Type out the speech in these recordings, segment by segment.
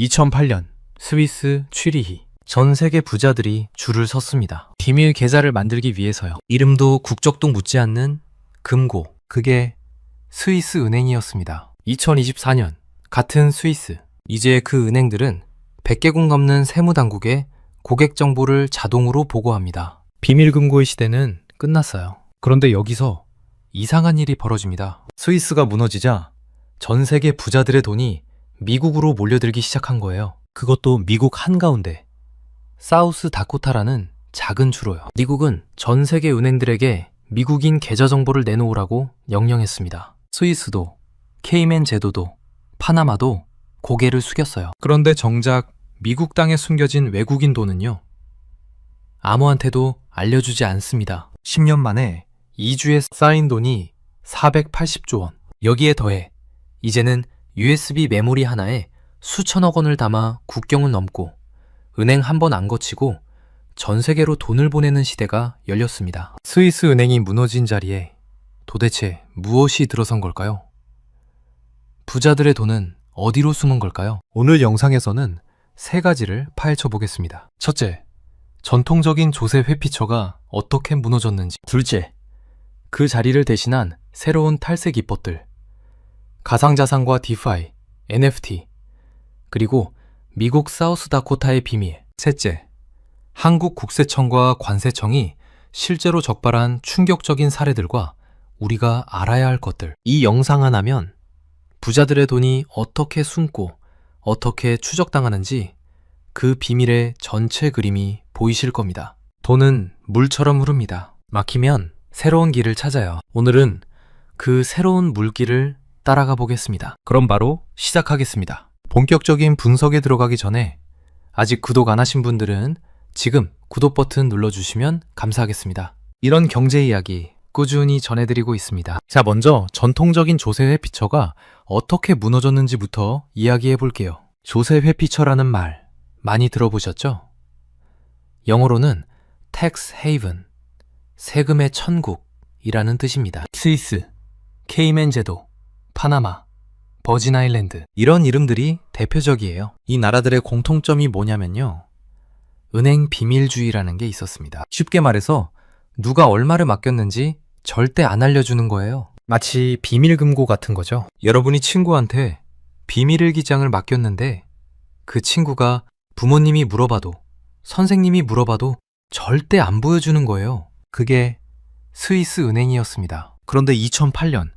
2008년 스위스 취리히. 전 세계 부자들이 줄을 섰습니다. 비밀 계좌를 만들기 위해서요. 이름도 국적도 묻지 않는 금고. 그게 스위스 은행이었습니다. 2024년 같은 스위스. 이제 그 은행들은 100개국 넘는 세무당국에 고객 정보를 자동으로 보고합니다. 비밀 금고의 시대는 끝났어요. 그런데 여기서 이상한 일이 벌어집니다. 스위스가 무너지자 전 세계 부자들의 돈이 미국으로 몰려들기 시작한 거예요. 그것도 미국 한가운데 사우스 다코타라는 작은 주로요. 미국은 전 세계 은행들에게 미국인 계좌 정보를 내놓으라고 명령했습니다. 스위스도, 케이맨 제도도, 파나마도 고개를 숙였어요. 그런데 정작 미국 땅에 숨겨진 외국인 돈은요, 아무한테도 알려주지 않습니다. 10년 만에 2주에 쌓인 돈이 480조 원. 여기에 더해 이제는 USB 메모리 하나에 수천억 원을 담아 국경을 넘고 은행 한 번 안 거치고 전 세계로 돈을 보내는 시대가 열렸습니다. 스위스 은행이 무너진 자리에 도대체 무엇이 들어선 걸까요? 부자들의 돈은 어디로 숨은 걸까요? 오늘 영상에서는 세 가지를 파헤쳐 보겠습니다. 첫째, 전통적인 조세 회피처가 어떻게 무너졌는지. 둘째, 그 자리를 대신한 새로운 탈세 기법들. 가상자산과 디파이, NFT, 그리고 미국 사우스다코타의 비밀. 셋째, 한국 국세청과 관세청이 실제로 적발한 충격적인 사례들과 우리가 알아야 할 것들. 이 영상 하나면 부자들의 돈이 어떻게 숨고 어떻게 추적당하는지 그 비밀의 전체 그림이 보이실 겁니다. 돈은 물처럼 흐릅니다. 막히면 새로운 길을 찾아요. 오늘은 그 새로운 물길을 따라가 보겠습니다. 그럼 바로 시작하겠습니다. 본격적인 분석에 들어가기 전에 아직 구독 안 하신 분들은 지금 구독 버튼 눌러주시면 감사하겠습니다. 이런 경제 이야기 꾸준히 전해드리고 있습니다. 자, 먼저 전통적인 조세 회피처가 어떻게 무너졌는지부터 이야기해 볼게요. 조세 회피처라는 말 많이 들어보셨죠? 영어로는 tax haven, 세금의 천국이라는 뜻입니다. 스위스, 케이맨 제도, 파나마, 버진 아일랜드, 이런 이름들이 대표적이에요. 이 나라들의 공통점이 뭐냐면요, 은행 비밀주의라는 게 있었습니다. 쉽게 말해서 누가 얼마를 맡겼는지 절대 안 알려주는 거예요. 마치 비밀금고 같은 거죠. 여러분이 친구한테 비밀일기장을 맡겼는데 그 친구가 부모님이 물어봐도 선생님이 물어봐도 절대 안 보여주는 거예요. 그게 스위스 은행이었습니다. 그런데 2008년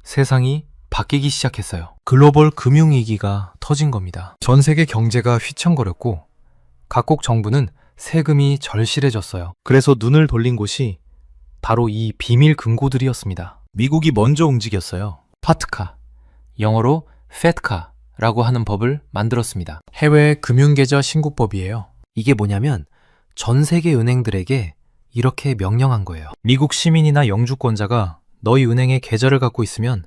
세상이 바뀌기 시작했어요. 글로벌 금융위기가 터진 겁니다. 전 세계 경제가 휘청거렸고 각국 정부는 세금이 절실해졌어요. 그래서 눈을 돌린 곳이 바로 이 비밀 금고들이었습니다. 미국이 먼저 움직였어요. 파트카, 영어로 FATCA라고 하는 법을 만들었습니다. 해외 금융계좌 신고법이에요. 이게 뭐냐면 전 세계 은행들에게 이렇게 명령한 거예요. 미국 시민이나 영주권자가 너희 은행에 계좌를 갖고 있으면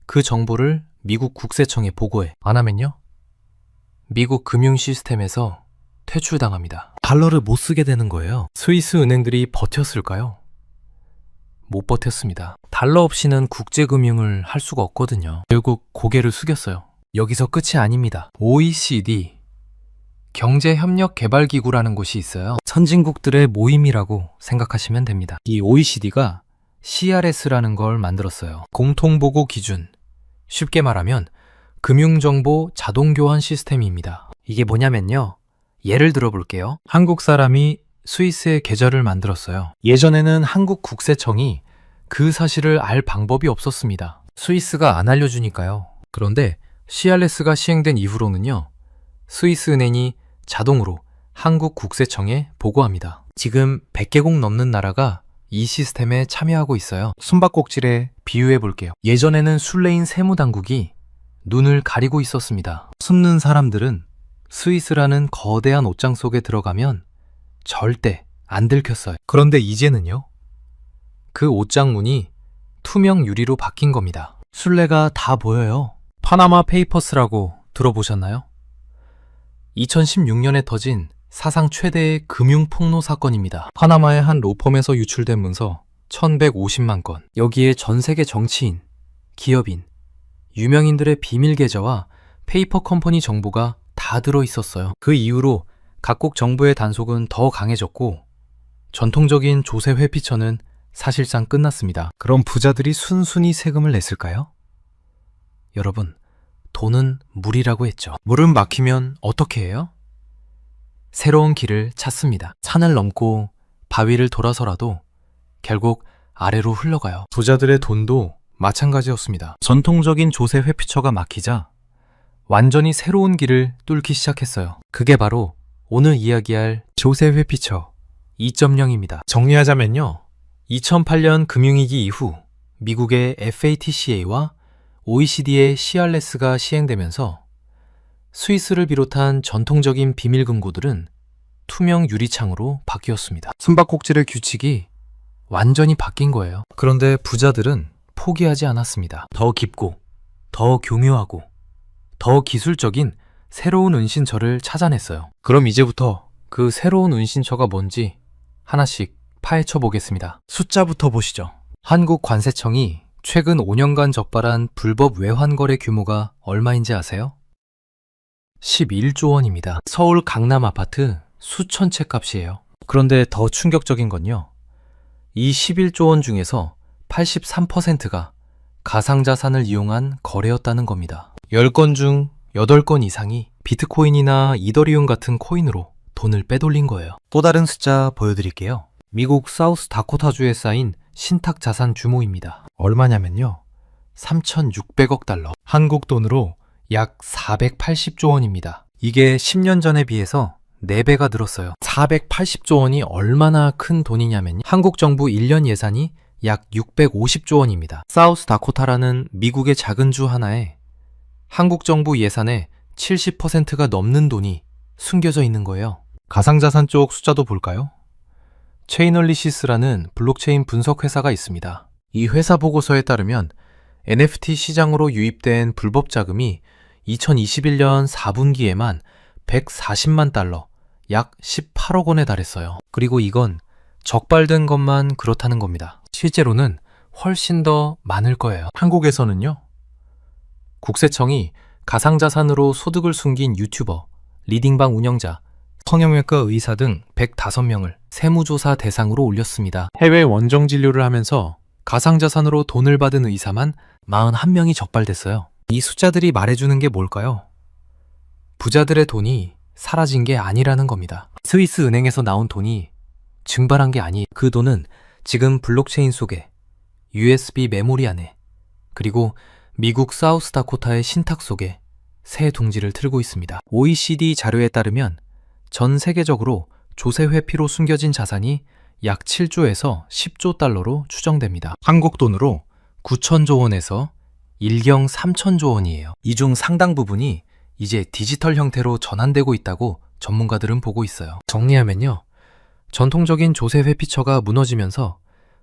그 정보를 미국 국세청에 보고해. 안 하면요, 미국 금융 시스템에서 퇴출당합니다. 달러를 못 쓰게 되는 거예요. 스위스 은행들이 버텼을까요? 못 버텼습니다. 달러 없이는 국제금융을 할 수가 없거든요. 결국 고개를 숙였어요. 여기서 끝이 아닙니다. OECD, 경제협력개발기구라는 곳이 있어요. 선진국들의 모임이라고 생각하시면 됩니다. 이 OECD가 CRS라는 걸 만들었어요. 공통보고 기준. 쉽게 말하면 금융정보 자동교환 시스템입니다. 이게 뭐냐면요, 예를 들어 볼게요. 한국 사람이 스위스에 계좌를 만들었어요. 예전에는 한국 국세청이 그 사실을 알 방법이 없었습니다. 스위스가 안 알려주니까요. 그런데 CRS가 시행된 이후로는요, 스위스 은행이 자동으로 한국 국세청에 보고합니다. 지금 100개국 넘는 나라가 이 시스템에 참여하고 있어요. 숨바꼭질에 비유해 볼게요. 예전에는 술래인 세무당국이 눈을 가리고 있었습니다. 숨는 사람들은 스위스라는 거대한 옷장 속에 들어가면 절대 안 들켰어요. 그런데 이제는요, 그 옷장 문이 투명 유리로 바뀐 겁니다. 술래가 다 보여요. 파나마 페이퍼스라고 들어보셨나요? 2016년에 터진 사상 최대의 금융폭로 사건입니다. 파나마의 한 로펌에서 유출된 문서 1150만 건. 여기에 전 세계 정치인, 기업인, 유명인들의 비밀 계좌와 페이퍼 컴퍼니 정보가 다 다 들어 있었어요. 그 이후로 각국 정부의 단속은 더 강해졌고 전통적인 조세 회피처는 사실상 끝났습니다. 그럼 부자들이 순순히 세금을 냈을까요? 여러분, 돈은 물이라고 했죠. 물은 막히면 어떻게 해요? 새로운 길을 찾습니다. 산을 넘고 바위를 돌아서라도 결국 아래로 흘러가요. 부자들의 돈도 마찬가지였습니다. 전통적인 조세 회피처가 막히자 완전히 새로운 길을 뚫기 시작했어요. 그게 바로 오늘 이야기할 조세 회피처 2.0입니다. 정리하자면요. 2008년 금융위기 이후 미국의 FATCA와 OECD의 CRS가 시행되면서 스위스를 비롯한 전통적인 비밀금고들은 투명 유리창으로 바뀌었습니다. 숨바꼭질의 규칙이 완전히 바뀐 거예요. 그런데 부자들은 포기하지 않았습니다. 더 깊고, 더 교묘하고, 더 기술적인 새로운 은신처를 찾아냈어요. 그럼 이제부터 그 새로운 은신처가 뭔지 하나씩 파헤쳐 보겠습니다. 숫자부터 보시죠. 한국관세청이 최근 5년간 적발한 불법 외환거래 규모가 얼마인지 아세요? 11조 원입니다. 서울 강남 아파트 수천 채 값이에요. 그런데 더 충격적인 건요. 이 11조 원 중에서 83%가 가상자산을 이용한 거래였다는 겁니다. 10건 중 8건 이상이 비트코인이나 이더리움 같은 코인으로 돈을 빼돌린 거예요. 또 다른 숫자 보여드릴게요. 미국 사우스 다코타주에 쌓인 신탁 자산 규모입니다. 얼마냐면요. 3,600억 달러. 한국 돈으로 약 480조 원입니다. 이게 10년 전에 비해서 4배가 늘었어요. 480조 원이 얼마나 큰 돈이냐면요. 한국 정부 1년 예산이 약 650조 원입니다. 사우스 다코타라는 미국의 작은 주 하나에 한국 정부 예산의 70%가 넘는 돈이 숨겨져 있는 거예요. 가상자산 쪽 숫자도 볼까요? 체이널리시스라는 블록체인 분석 회사가 있습니다. 이 회사 보고서에 따르면 NFT 시장으로 유입된 불법 자금이 2021년 4분기에만 140만 달러, 약 18억 원에 달했어요. 그리고 이건 적발된 것만 그렇다는 겁니다. 실제로는 훨씬 더 많을 거예요. 한국에서는요. 국세청이 가상자산으로 소득을 숨긴 유튜버, 리딩방 운영자, 성형외과 의사 등 105명을 세무조사 대상으로 올렸습니다. 해외 원정 진료를 하면서 가상자산으로 돈을 받은 의사만 41명이 적발됐어요. 이 숫자들이 말해주는 게 뭘까요? 부자들의 돈이 사라진 게 아니라는 겁니다. 스위스 은행에서 나온 돈이 증발한 게 아니에요. 그 돈은 지금 블록체인 속에 USB 메모리 안에 그리고 미국 사우스다코타의 신탁 속에 새 둥지를 틀고 있습니다. OECD 자료에 따르면 전 세계적으로 조세 회피로 숨겨진 자산이 약 7조에서 10조 달러로 추정됩니다. 한국 돈으로 9천조 원에서 일경 3천조 원이에요. 이 중 상당 부분이 이제 디지털 형태로 전환되고 있다고 전문가들은 보고 있어요. 정리하면요. 전통적인 조세 회피처가 무너지면서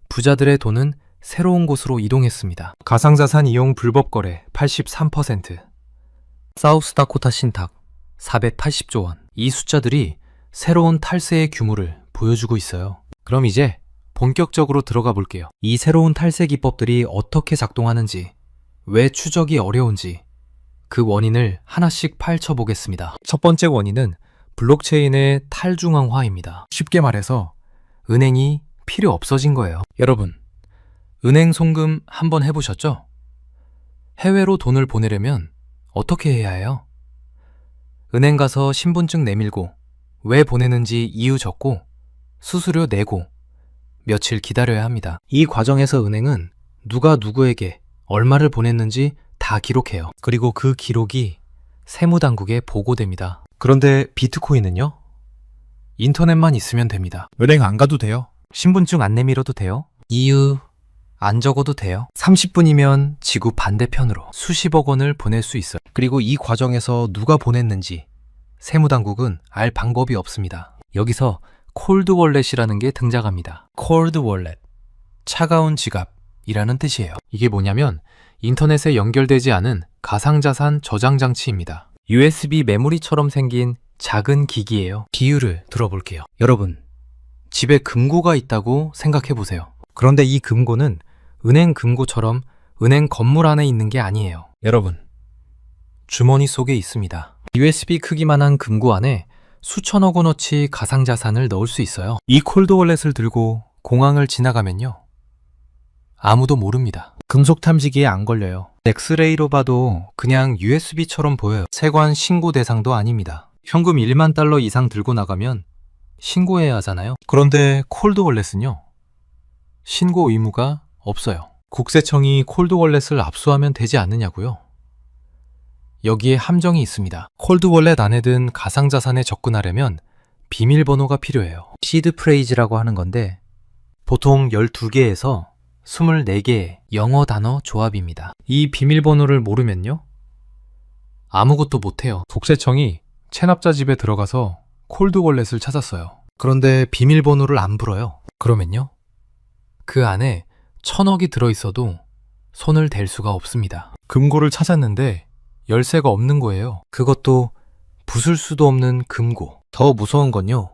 부자들의 돈은 새로운 곳으로 이동했습니다. 가상자산 이용 불법 거래 83%, 사우스다코타 신탁 480조 원. 이 숫자들이 새로운 탈세의 규모를 보여주고 있어요. 그럼 이제 본격적으로 들어가 볼게요. 이 새로운 탈세 기법들이 어떻게 작동하는지, 왜 추적이 어려운지 그 원인을 하나씩 파헤쳐 보겠습니다. 첫 번째 원인은 블록체인의 탈중앙화입니다. 쉽게 말해서 은행이 필요 없어진 거예요. 여러분, 은행 송금 한번 해보셨죠? 해외로 돈을 보내려면 어떻게 해야 해요? 은행 가서 신분증 내밀고 왜 보내는지 이유 적고 수수료 내고 며칠 기다려야 합니다. 이 과정에서 은행은 누가 누구에게 얼마를 보냈는지 다 기록해요. 그리고 그 기록이 세무당국에 보고됩니다. 그런데 비트코인은요? 인터넷만 있으면 됩니다. 은행 안 가도 돼요. 신분증 안 내밀어도 돼요. 이유 안 적어도 돼요. 30분이면 지구 반대편으로 수십억 원을 보낼 수 있어요. 그리고 이 과정에서 누가 보냈는지 세무당국은 알 방법이 없습니다. 여기서 콜드 월렛이라는 게 등장합니다. 콜드 월렛, 차가운 지갑이라는 뜻이에요. 이게 뭐냐면 인터넷에 연결되지 않은 가상자산 저장 장치입니다. USB 메모리처럼 생긴 작은 기기예요. 비유를 들어볼게요. 여러분, 집에 금고가 있다고 생각해 보세요. 그런데 이 금고는 은행 금고처럼 은행 건물 안에 있는 게 아니에요. 여러분, 주머니 속에 있습니다. USB 크기만한 금고 안에 수천억 원어치 가상자산을 넣을 수 있어요. 이 콜드월렛을 들고 공항을 지나가면요, 아무도 모릅니다. 금속 탐지기에 안 걸려요. 엑스레이로 봐도 그냥 USB처럼 보여요. 세관 신고 대상도 아닙니다. 현금 1만 달러 이상 들고 나가면 신고해야 하잖아요. 그런데 콜드월렛은요, 신고 의무가 없어요. 국세청이 콜드월렛을 압수하면 되지 않느냐고요? 여기에 함정이 있습니다. 콜드월렛 안에 든 가상자산에 접근하려면 비밀번호가 필요해요. 시드 프레이즈라고 하는 건데 보통 12개에서 24개의 영어 단어 조합입니다. 이 비밀번호를 모르면요, 아무것도 못해요. 국세청이 체납자 집에 들어가서 콜드월렛을 찾았어요. 그런데 비밀번호를 안 불어요. 그러면요, 그 안에 1,000억이 들어있어도 손을 댈 수가 없습니다. 금고를 찾았는데 열쇠가 없는 거예요. 그것도 부술 수도 없는 금고. 더 무서운 건요,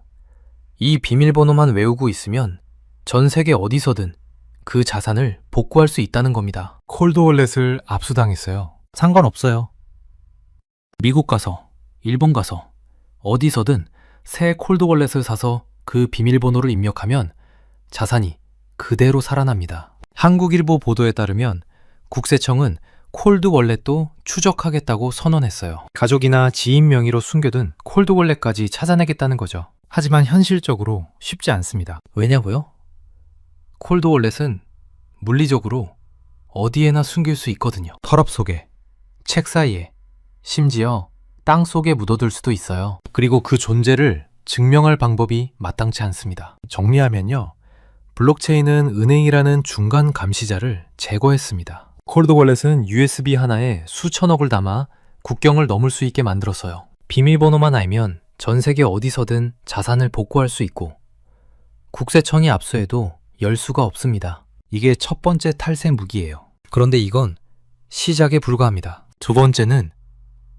이 비밀번호만 외우고 있으면 전 세계 어디서든 그 자산을 복구할 수 있다는 겁니다. 콜드월렛을 압수당했어요. 상관없어요. 미국 가서, 일본 가서, 어디서든 새 콜드월렛을 사서 그 비밀번호를 입력하면 자산이 그대로 살아납니다. 한국일보 보도에 따르면 국세청은 콜드월렛도 추적하겠다고 선언했어요. 가족이나 지인 명의로 숨겨둔 콜드월렛까지 찾아내겠다는 거죠. 하지만 현실적으로 쉽지 않습니다. 왜냐고요? 콜드월렛은 물리적으로 어디에나 숨길 수 있거든요. 서랍 속에, 책 사이에, 심지어 땅 속에 묻어둘 수도 있어요. 그리고 그 존재를 증명할 방법이 마땅치 않습니다. 정리하면요, 블록체인은 은행이라는 중간 감시자를 제거했습니다. 콜드월렛은 USB 하나에 수천억을 담아 국경을 넘을 수 있게 만들었어요. 비밀번호만 알면 전 세계 어디서든 자산을 복구할 수 있고 국세청이 압수해도 열 수가 없습니다. 이게 첫 번째 탈세 무기예요. 그런데 이건 시작에 불과합니다. 두 번째는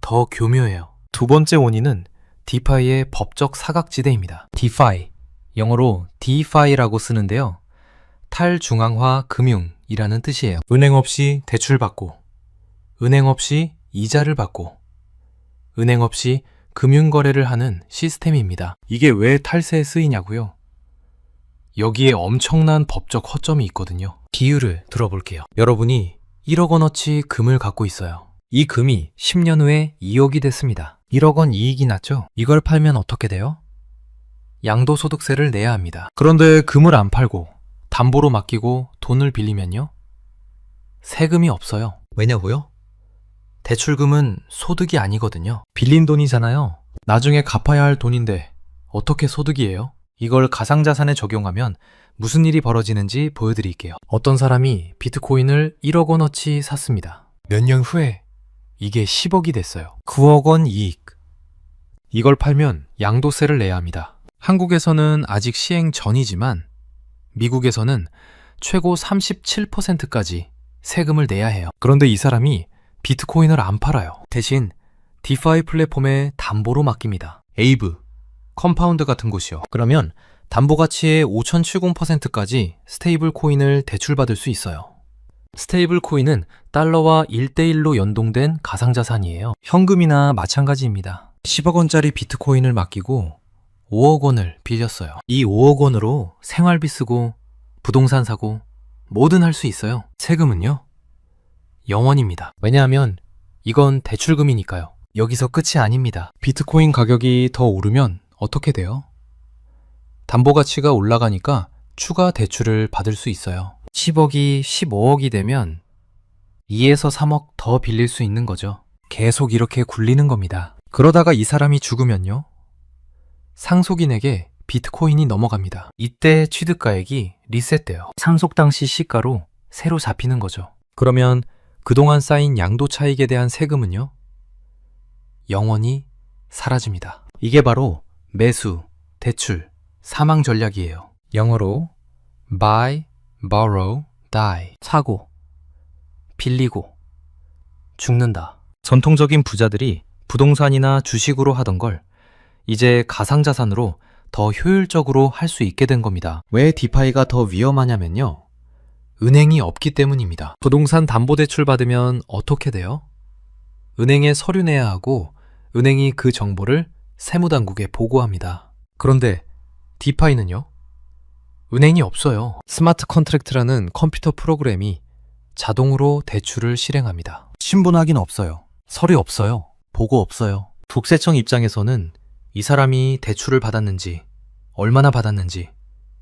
더 교묘해요. 두 번째 원인은 디파이의 법적 사각지대입니다. 디파이, 영어로 DeFi라고 쓰는데요, 탈중앙화 금융이라는 뜻이에요. 은행 없이 대출받고, 은행 없이 이자를 받고, 은행 없이 금융거래를 하는 시스템입니다. 이게 왜 탈세에 쓰이냐고요? 여기에 엄청난 법적 허점이 있거든요. 비유를 들어볼게요. 여러분이 1억 원어치 금을 갖고 있어요. 이 금이 10년 후에 2억이 됐습니다. 1억 원 이익이 났죠? 이걸 팔면 어떻게 돼요? 양도소득세를 내야 합니다. 그런데 금을 안 팔고 담보로 맡기고 돈을 빌리면요, 세금이 없어요. 왜냐고요? 대출금은 소득이 아니거든요. 빌린 돈이잖아요. 나중에 갚아야 할 돈인데 어떻게 소득이에요? 이걸 가상자산에 적용하면 무슨 일이 벌어지는지 보여드릴게요. 어떤 사람이 비트코인을 1억 원어치 샀습니다. 몇 년 후에 이게 10억이 됐어요. 9억 원 이익. 이걸 팔면 양도세를 내야 합니다. 한국에서는 아직 시행 전이지만 미국에서는 최고 37%까지 세금을 내야 해요. 그런데 이 사람이 비트코인을 안 팔아요. 대신 디파이 플랫폼에 담보로 맡깁니다. 에이브, 컴파운드 같은 곳이요. 그러면 담보 가치의 5070%까지 스테이블 코인을 대출받을 수 있어요. 스테이블 코인은 달러와 1대1로 연동된 가상자산이에요. 현금이나 마찬가지입니다. 10억 원짜리 비트코인을 맡기고 5억 원을 빌렸어요. 이 5억 원으로 생활비 쓰고 부동산 사고 뭐든 할 수 있어요. 세금은요, 0원입니다. 왜냐하면 이건 대출금이니까요. 여기서 끝이 아닙니다. 비트코인 가격이 더 오르면 어떻게 돼요? 담보 가치가 올라가니까 추가 대출을 받을 수 있어요. 10억이 15억이 되면 2에서 3억 더 빌릴 수 있는 거죠. 계속 이렇게 굴리는 겁니다. 그러다가 이 사람이 죽으면요, 상속인에게 비트코인이 넘어갑니다. 이때 취득가액이 리셋돼요. 상속 당시 시가로 새로 잡히는 거죠. 그러면 그동안 쌓인 양도 차익에 대한 세금은요, 영원히 사라집니다. 이게 바로 매수, 대출, 사망 전략이에요. 영어로 buy, borrow, die. 사고, 빌리고, 죽는다. 전통적인 부자들이 부동산이나 주식으로 하던 걸 이제 가상자산으로 더 효율적으로 할 수 있게 된 겁니다. 왜 디파이가 더 위험하냐면요, 은행이 없기 때문입니다. 부동산 담보대출 받으면 어떻게 돼요? 은행에 서류 내야 하고 은행이 그 정보를 세무당국에 보고합니다. 그런데 디파이는요? 은행이 없어요. 스마트 컨트랙트라는 컴퓨터 프로그램이 자동으로 대출을 실행합니다. 신분 확인 없어요. 서류 없어요. 보고 없어요. 국세청 입장에서는 이 사람이 대출을 받았는지, 얼마나 받았는지,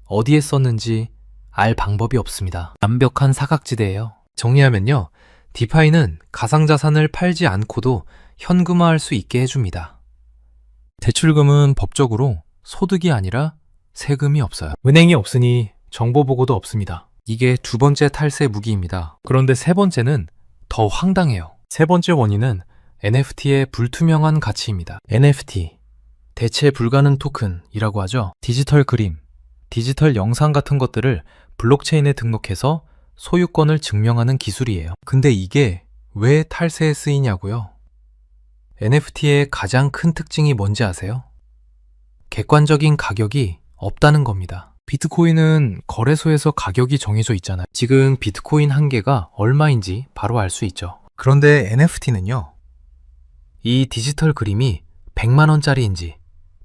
어디에 썼는지 알 방법이 없습니다. 완벽한 사각지대예요. 정리하면요. 디파이는 가상자산을 팔지 않고도 현금화할 수 있게 해줍니다. 대출금은 법적으로 소득이 아니라 세금이 없어요. 은행이 없으니 정보 보고도 없습니다. 이게 두 번째 탈세 무기입니다. 그런데 세 번째는 더 황당해요. 세 번째 원인은 NFT의 불투명한 가치입니다. NFT, 대체 불가능 토큰이라고 하죠. 디지털 그림, 디지털 영상 같은 것들을 블록체인에 등록해서 소유권을 증명하는 기술이에요. 근데 이게 왜 탈세에 쓰이냐고요? NFT의 가장 큰 특징이 뭔지 아세요? 객관적인 가격이 없다는 겁니다. 비트코인은 거래소에서 가격이 정해져 있잖아요. 지금 비트코인 한 개가 얼마인지 바로 알 수 있죠. 그런데 NFT는요? 이 디지털 그림이 100만 원짜리인지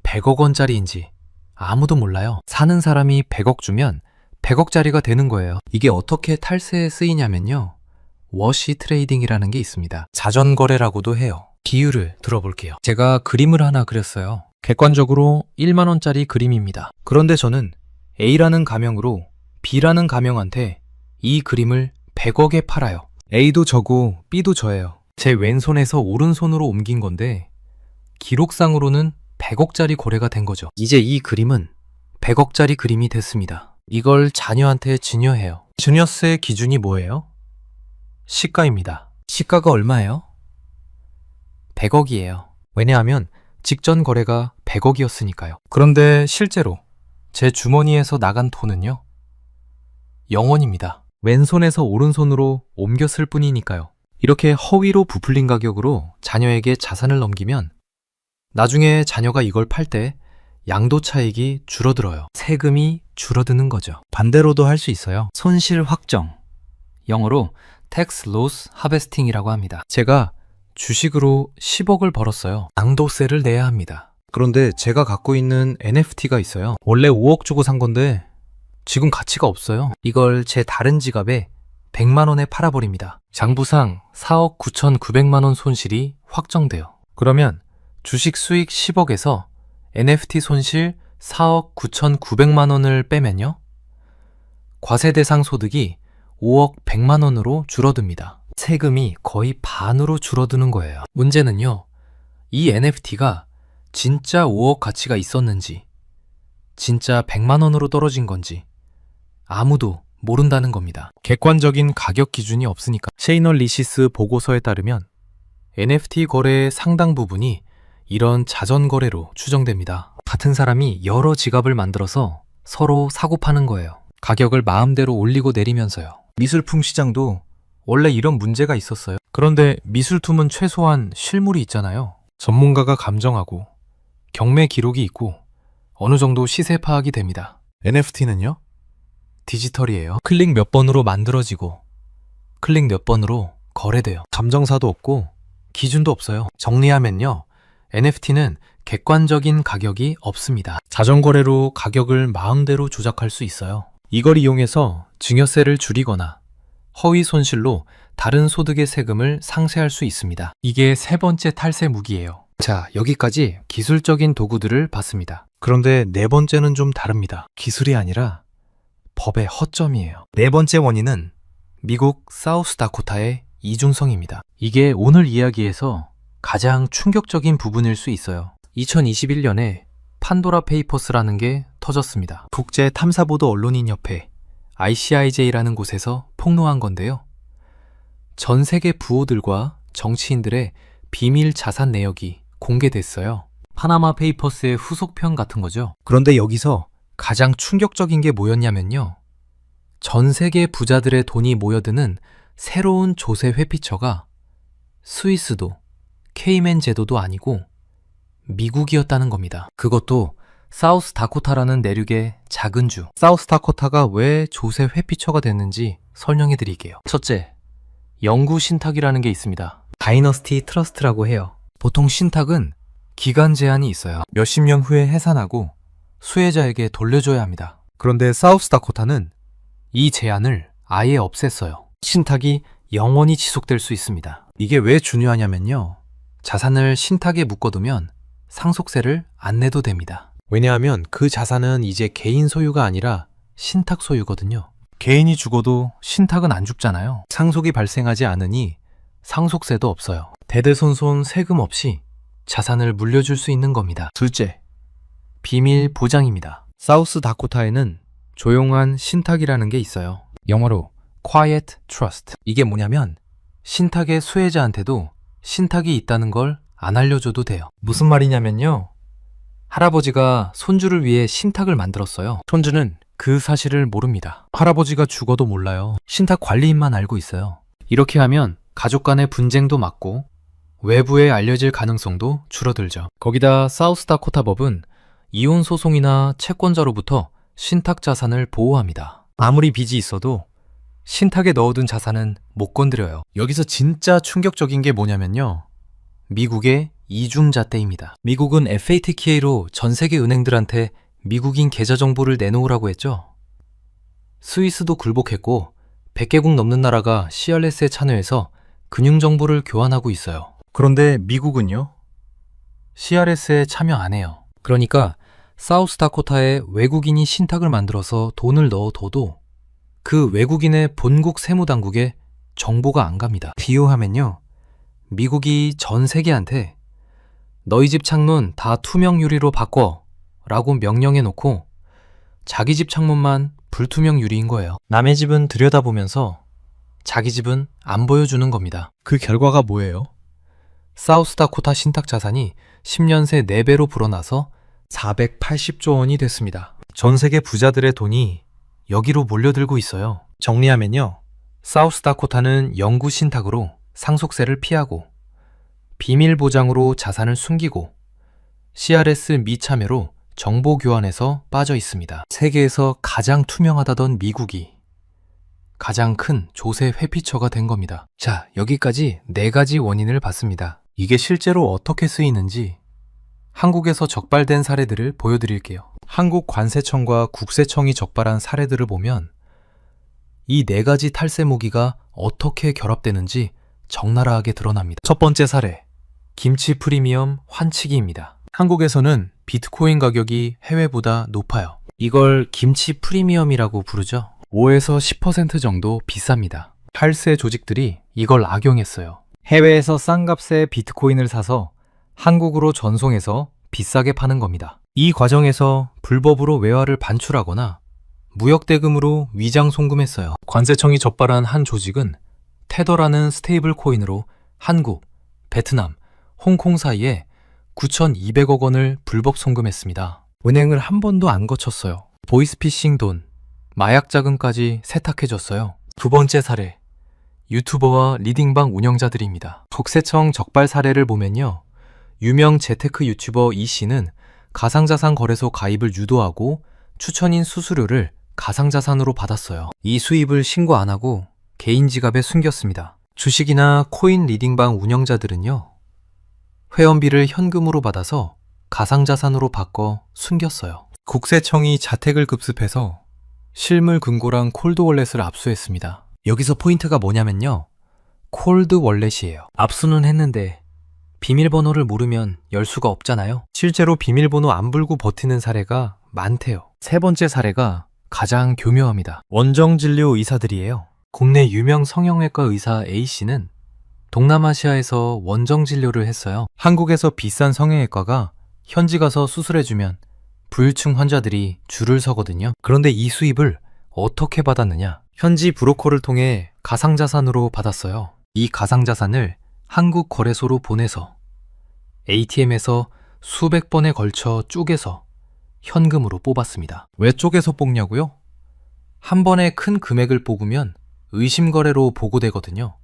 100억 원짜리인지 아무도 몰라요. 사는 사람이 100억 주면 100억짜리가 되는 거예요. 이게 어떻게 탈세에 쓰이냐면요. 워시 트레이딩이라는 게 있습니다. 자전거래라고도 해요. 비유를 들어볼게요. 제가 그림을 하나 그렸어요. 객관적으로 1만 원짜리 그림입니다. 그런데 저는 A라는 가명으로 B라는 가명한테 이 그림을 100억에 팔아요. A도 저고 B도 저예요. 제 왼손에서 오른손으로 옮긴 건데 기록상으로는 100억짜리 거래가 된 거죠. 이제 이 그림은 100억짜리 그림이 됐습니다. 이걸 자녀한테 증여해요. 증여세 기준이 뭐예요? 시가입니다. 시가가 얼마예요? 100억이에요. 왜냐하면 직전 거래가 100억이었으니까요. 그런데 실제로 제 주머니에서 나간 돈은요? 0원입니다. 왼손에서 오른손으로 옮겼을 뿐이니까요. 이렇게 허위로 부풀린 가격으로 자녀에게 자산을 넘기면 나중에 자녀가 이걸 팔 때 양도 차익이 줄어들어요. 세금이 줄어드는 거죠. 반대로도 할 수 있어요. 손실 확정. 영어로 tax loss harvesting이라고 합니다. 제가 주식으로 10억을 벌었어요. 양도세를 내야 합니다. 그런데 제가 갖고 있는 NFT가 있어요. 원래 5억 주고 산 건데 지금 가치가 없어요. 이걸 제 다른 지갑에 100만 원에 팔아버립니다. 장부상 4억 9,900만 원 손실이 확정돼요. 그러면 주식 수익 10억에서 NFT 손실 4억 9,900만 원을 빼면요. 과세 대상 소득이 5억 100만 원으로 줄어듭니다. 세금이 거의 반으로 줄어드는 거예요. 문제는요. 이 NFT가 진짜 5억 가치가 있었는지 진짜 100만 원으로 떨어진 건지 아무도 모른다는 겁니다. 객관적인 가격 기준이 없으니까. 셰이널리시스 보고서에 따르면 NFT 거래의 상당 부분이 이런 자전거래로 추정됩니다. 같은 사람이 여러 지갑을 만들어서 서로 사고 파는 거예요. 가격을 마음대로 올리고 내리면서요. 미술품 시장도 원래 이런 문제가 있었어요. 그런데 미술품은 최소한 실물이 있잖아요. 전문가가 감정하고 경매 기록이 있고 어느 정도 시세 파악이 됩니다. NFT는요? 디지털이에요. 클릭 몇 번으로 만들어지고 클릭 몇 번으로 거래돼요. 감정사도 없고 기준도 없어요. 정리하면요. NFT는 객관적인 가격이 없습니다. 자전거래로 가격을 마음대로 조작할 수 있어요. 이걸 이용해서 증여세를 줄이거나 허위 손실로 다른 소득의 세금을 상쇄할 수 있습니다. 이게 세 번째 탈세 무기예요. 자, 여기까지 기술적인 도구들을 봤습니다. 그런데 네 번째는 좀 다릅니다. 기술이 아니라 법의 허점이에요. 네 번째 원인은 미국 사우스다코타의 이중성입니다. 이게 오늘 이야기에서 가장 충격적인 부분일 수 있어요. 2021년에 판도라 페이퍼스라는 게 터졌습니다. 국제 탐사보도 언론인협회 ICIJ라는 곳에서 폭로한 건데요. 전 세계 부호들과 정치인들의 비밀 자산 내역이 공개됐어요. 파나마 페이퍼스의 후속편 같은 거죠. 그런데 여기서 가장 충격적인 게 뭐였냐면요. 전 세계 부자들의 돈이 모여드는 새로운 조세 회피처가 스위스도 케이맨 제도도 아니고 미국이었다는 겁니다. 그것도 사우스다코타라는 내륙의 작은 주. 사우스다코타가 왜 조세 회피처가 됐는지 설명해 드릴게요. 첫째, 영구 신탁이라는 게 있습니다. 다이너스티 트러스트라고 해요. 보통 신탁은 기간 제한이 있어요. 몇십 년 후에 해산하고 수혜자에게 돌려줘야 합니다. 그런데 사우스다코타는 이 제한을 아예 없앴어요. 신탁이 영원히 지속될 수 있습니다. 이게 왜 중요하냐면요. 자산을 신탁에 묶어두면 상속세를 안 내도 됩니다. 왜냐하면 그 자산은 이제 개인 소유가 아니라 신탁 소유거든요. 개인이 죽어도 신탁은 안 죽잖아요. 상속이 발생하지 않으니 상속세도 없어요. 대대손손 세금 없이 자산을 물려줄 수 있는 겁니다. 둘째, 비밀 보장입니다. 사우스다코타에는 조용한 신탁이라는 게 있어요. 영어로 Quiet Trust. 이게 뭐냐면 신탁의 수혜자한테도 신탁이 있다는 걸 안 알려줘도 돼요. 무슨 말이냐면요. 할아버지가 손주를 위해 신탁을 만들었어요. 손주는 그 사실을 모릅니다. 할아버지가 죽어도 몰라요. 신탁 관리인만 알고 있어요. 이렇게 하면 가족 간의 분쟁도 막고 외부에 알려질 가능성도 줄어들죠. 거기다 사우스다코타 법은 이혼 소송이나 채권자로부터 신탁 자산을 보호합니다. 아무리 빚이 있어도 신탁에 넣어둔 자산은 못 건드려요. 여기서 진짜 충격적인 게 뭐냐면요. 미국의 이중잣대입니다. 미국은 FATK로 전 세계 은행들한테 미국인 계좌 정보를 내놓으라고 했죠. 스위스도 굴복했고 100개국 넘는 나라가 CRS에 참여해서 금융 정보를 교환하고 있어요. 그런데 미국은요? CRS에 참여 안 해요. 그러니까 사우스다코타에 외국인이 신탁을 만들어서 돈을 넣어둬도 그 외국인의 본국 세무당국에 정보가 안 갑니다. 비유하면요. 미국이 전 세계한테 너희 집 창문 다 투명 유리로 바꿔 라고 명령해 놓고 자기 집 창문만 불투명 유리인 거예요. 남의 집은 들여다보면서 자기 집은 안 보여주는 겁니다. 그 결과가 뭐예요? 사우스다코타 신탁 자산이 10년 새 4배로 불어나서 480조 원이 됐습니다. 전 세계 부자들의 돈이 여기로 몰려들고 있어요. 정리하면요. 사우스다코타는 영구 신탁으로 상속세를 피하고 비밀 보장으로 자산을 숨기고 CRS 미참여로 정보 교환에서 빠져 있습니다. 세계에서 가장 투명하다던 미국이 가장 큰 조세 회피처가 된 겁니다. 자, 여기까지 4가지 원인을 봤습니다. 이게 실제로 어떻게 쓰이는지 한국에서 적발된 사례들을 보여드릴게요. 한국 관세청과 국세청이 적발한 사례들을 보면 이 4가지 탈세 모기가 어떻게 결합되는지 적나라하게 드러납니다. 첫 번째 사례, 김치 프리미엄 환치기입니다. 한국에서는 비트코인 가격이 해외보다 높아요. 이걸 김치 프리미엄이라고 부르죠. 5에서 10% 정도 비쌉니다. 탈세 조직들이 이걸 악용했어요. 해외에서 싼 값에 비트코인을 사서 한국으로 전송해서 비싸게 파는 겁니다. 이 과정에서 불법으로 외화를 반출하거나 무역대금으로 위장 송금했어요. 관세청이 적발한 한 조직은 테더라는 스테이블 코인으로 한국, 베트남, 홍콩 사이에 9,200억 원을 불법 송금했습니다. 은행을 한 번도 안 거쳤어요. 보이스피싱 돈, 마약 자금까지 세탁해줬어요. 두 번째 사례, 유튜버와 리딩방 운영자들입니다. 국세청 적발 사례를 보면요. 유명 재테크 유튜버 이 씨는 가상자산 거래소 가입을 유도하고 추천인 수수료를 가상자산으로 받았어요. 이 수입을 신고 안 하고 개인 지갑에 숨겼습니다. 주식이나 코인 리딩방 운영자들은요. 회원비를 현금으로 받아서 가상자산으로 바꿔 숨겼어요. 국세청이 자택을 급습해서 실물 금고랑 콜드 월렛을 압수했습니다. 여기서 포인트가 뭐냐면요. 콜드 월렛이에요. 압수는 했는데 비밀번호를 모르면 열 수가 없잖아요. 실제로 비밀번호 안 불고 버티는 사례가 많대요. 세 번째 사례가 가장 교묘합니다. 원정진료 의사들이에요. 국내 유명 성형외과 의사 A씨는 동남아시아에서 원정진료를 했어요. 한국에서 비싼 성형외과가 현지 가서 수술해주면 부유층 환자들이 줄을 서거든요. 그런데 이 수입을 어떻게 받았느냐? 현지 브로커를 통해 가상자산으로 받았어요. 이 가상자산을 한국 거래소로 보내서 ATM에서 수백 번에 걸쳐 쪼개서 현금으로 뽑았습니다. 왜 쪼개서 뽑냐고요? 한 번에 큰 금액을 뽑으면 의심거래로 보고되거든요.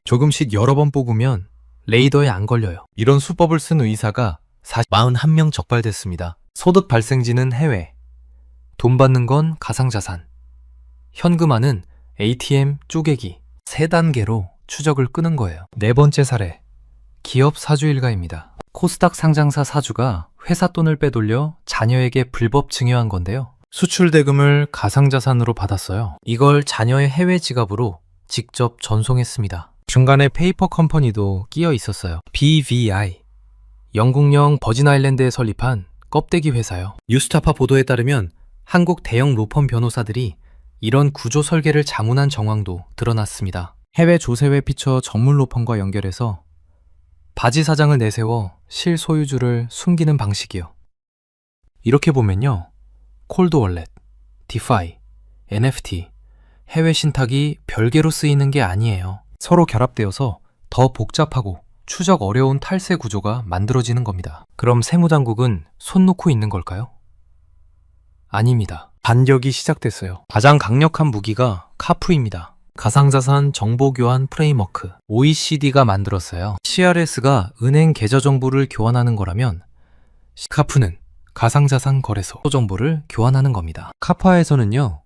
조금씩 여러 번 뽑으면 레이더에 안 걸려요. 이런 수법을 쓴 의사가 41명 적발됐습니다. 소득 발생지는 해외, 돈 받는 건 가상자산, 현금화는 ATM 쪼개기, 3단계로 추적을 끄는 거예요. 네 번째 사례, 기업 사주 일가입니다. 코스닥 상장사 사주가 회사 돈을 빼돌려 자녀에게 불법 증여한 건데요. 수출 대금을 가상자산으로 받았어요. 이걸 자녀의 해외 지갑으로 직접 전송했습니다. 중간에 페이퍼 컴퍼니도 끼어 있었어요. BVI, 영국령 버진 아일랜드에 설립한 껍데기 회사요. 뉴스타파 보도에 따르면 한국 대형 로펌 변호사들이 이런 구조 설계를 자문한 정황도 드러났습니다. 해외 조세회 피처 전문 로펌과 연결해서 바지 사장을 내세워 실소유주를 숨기는 방식이요. 이렇게 보면요. 콜드월렛, 디파이, NFT, 해외 신탁이 별개로 쓰이는 게 아니에요. 서로 결합되어서 더 복잡하고 추적 어려운 탈세 구조가 만들어지는 겁니다. 그럼 세무당국은 손 놓고 있는 걸까요? 아닙니다. 반격이 시작됐어요. 가장 강력한 무기가 카프입니다. 가상자산 정보교환 프레임워크, OECD가 만들었어요. CRS가 은행 계좌 정보를 교환하는 거라면 카프는 가상자산 거래소 정보를 교환하는 겁니다. 카파에서는요,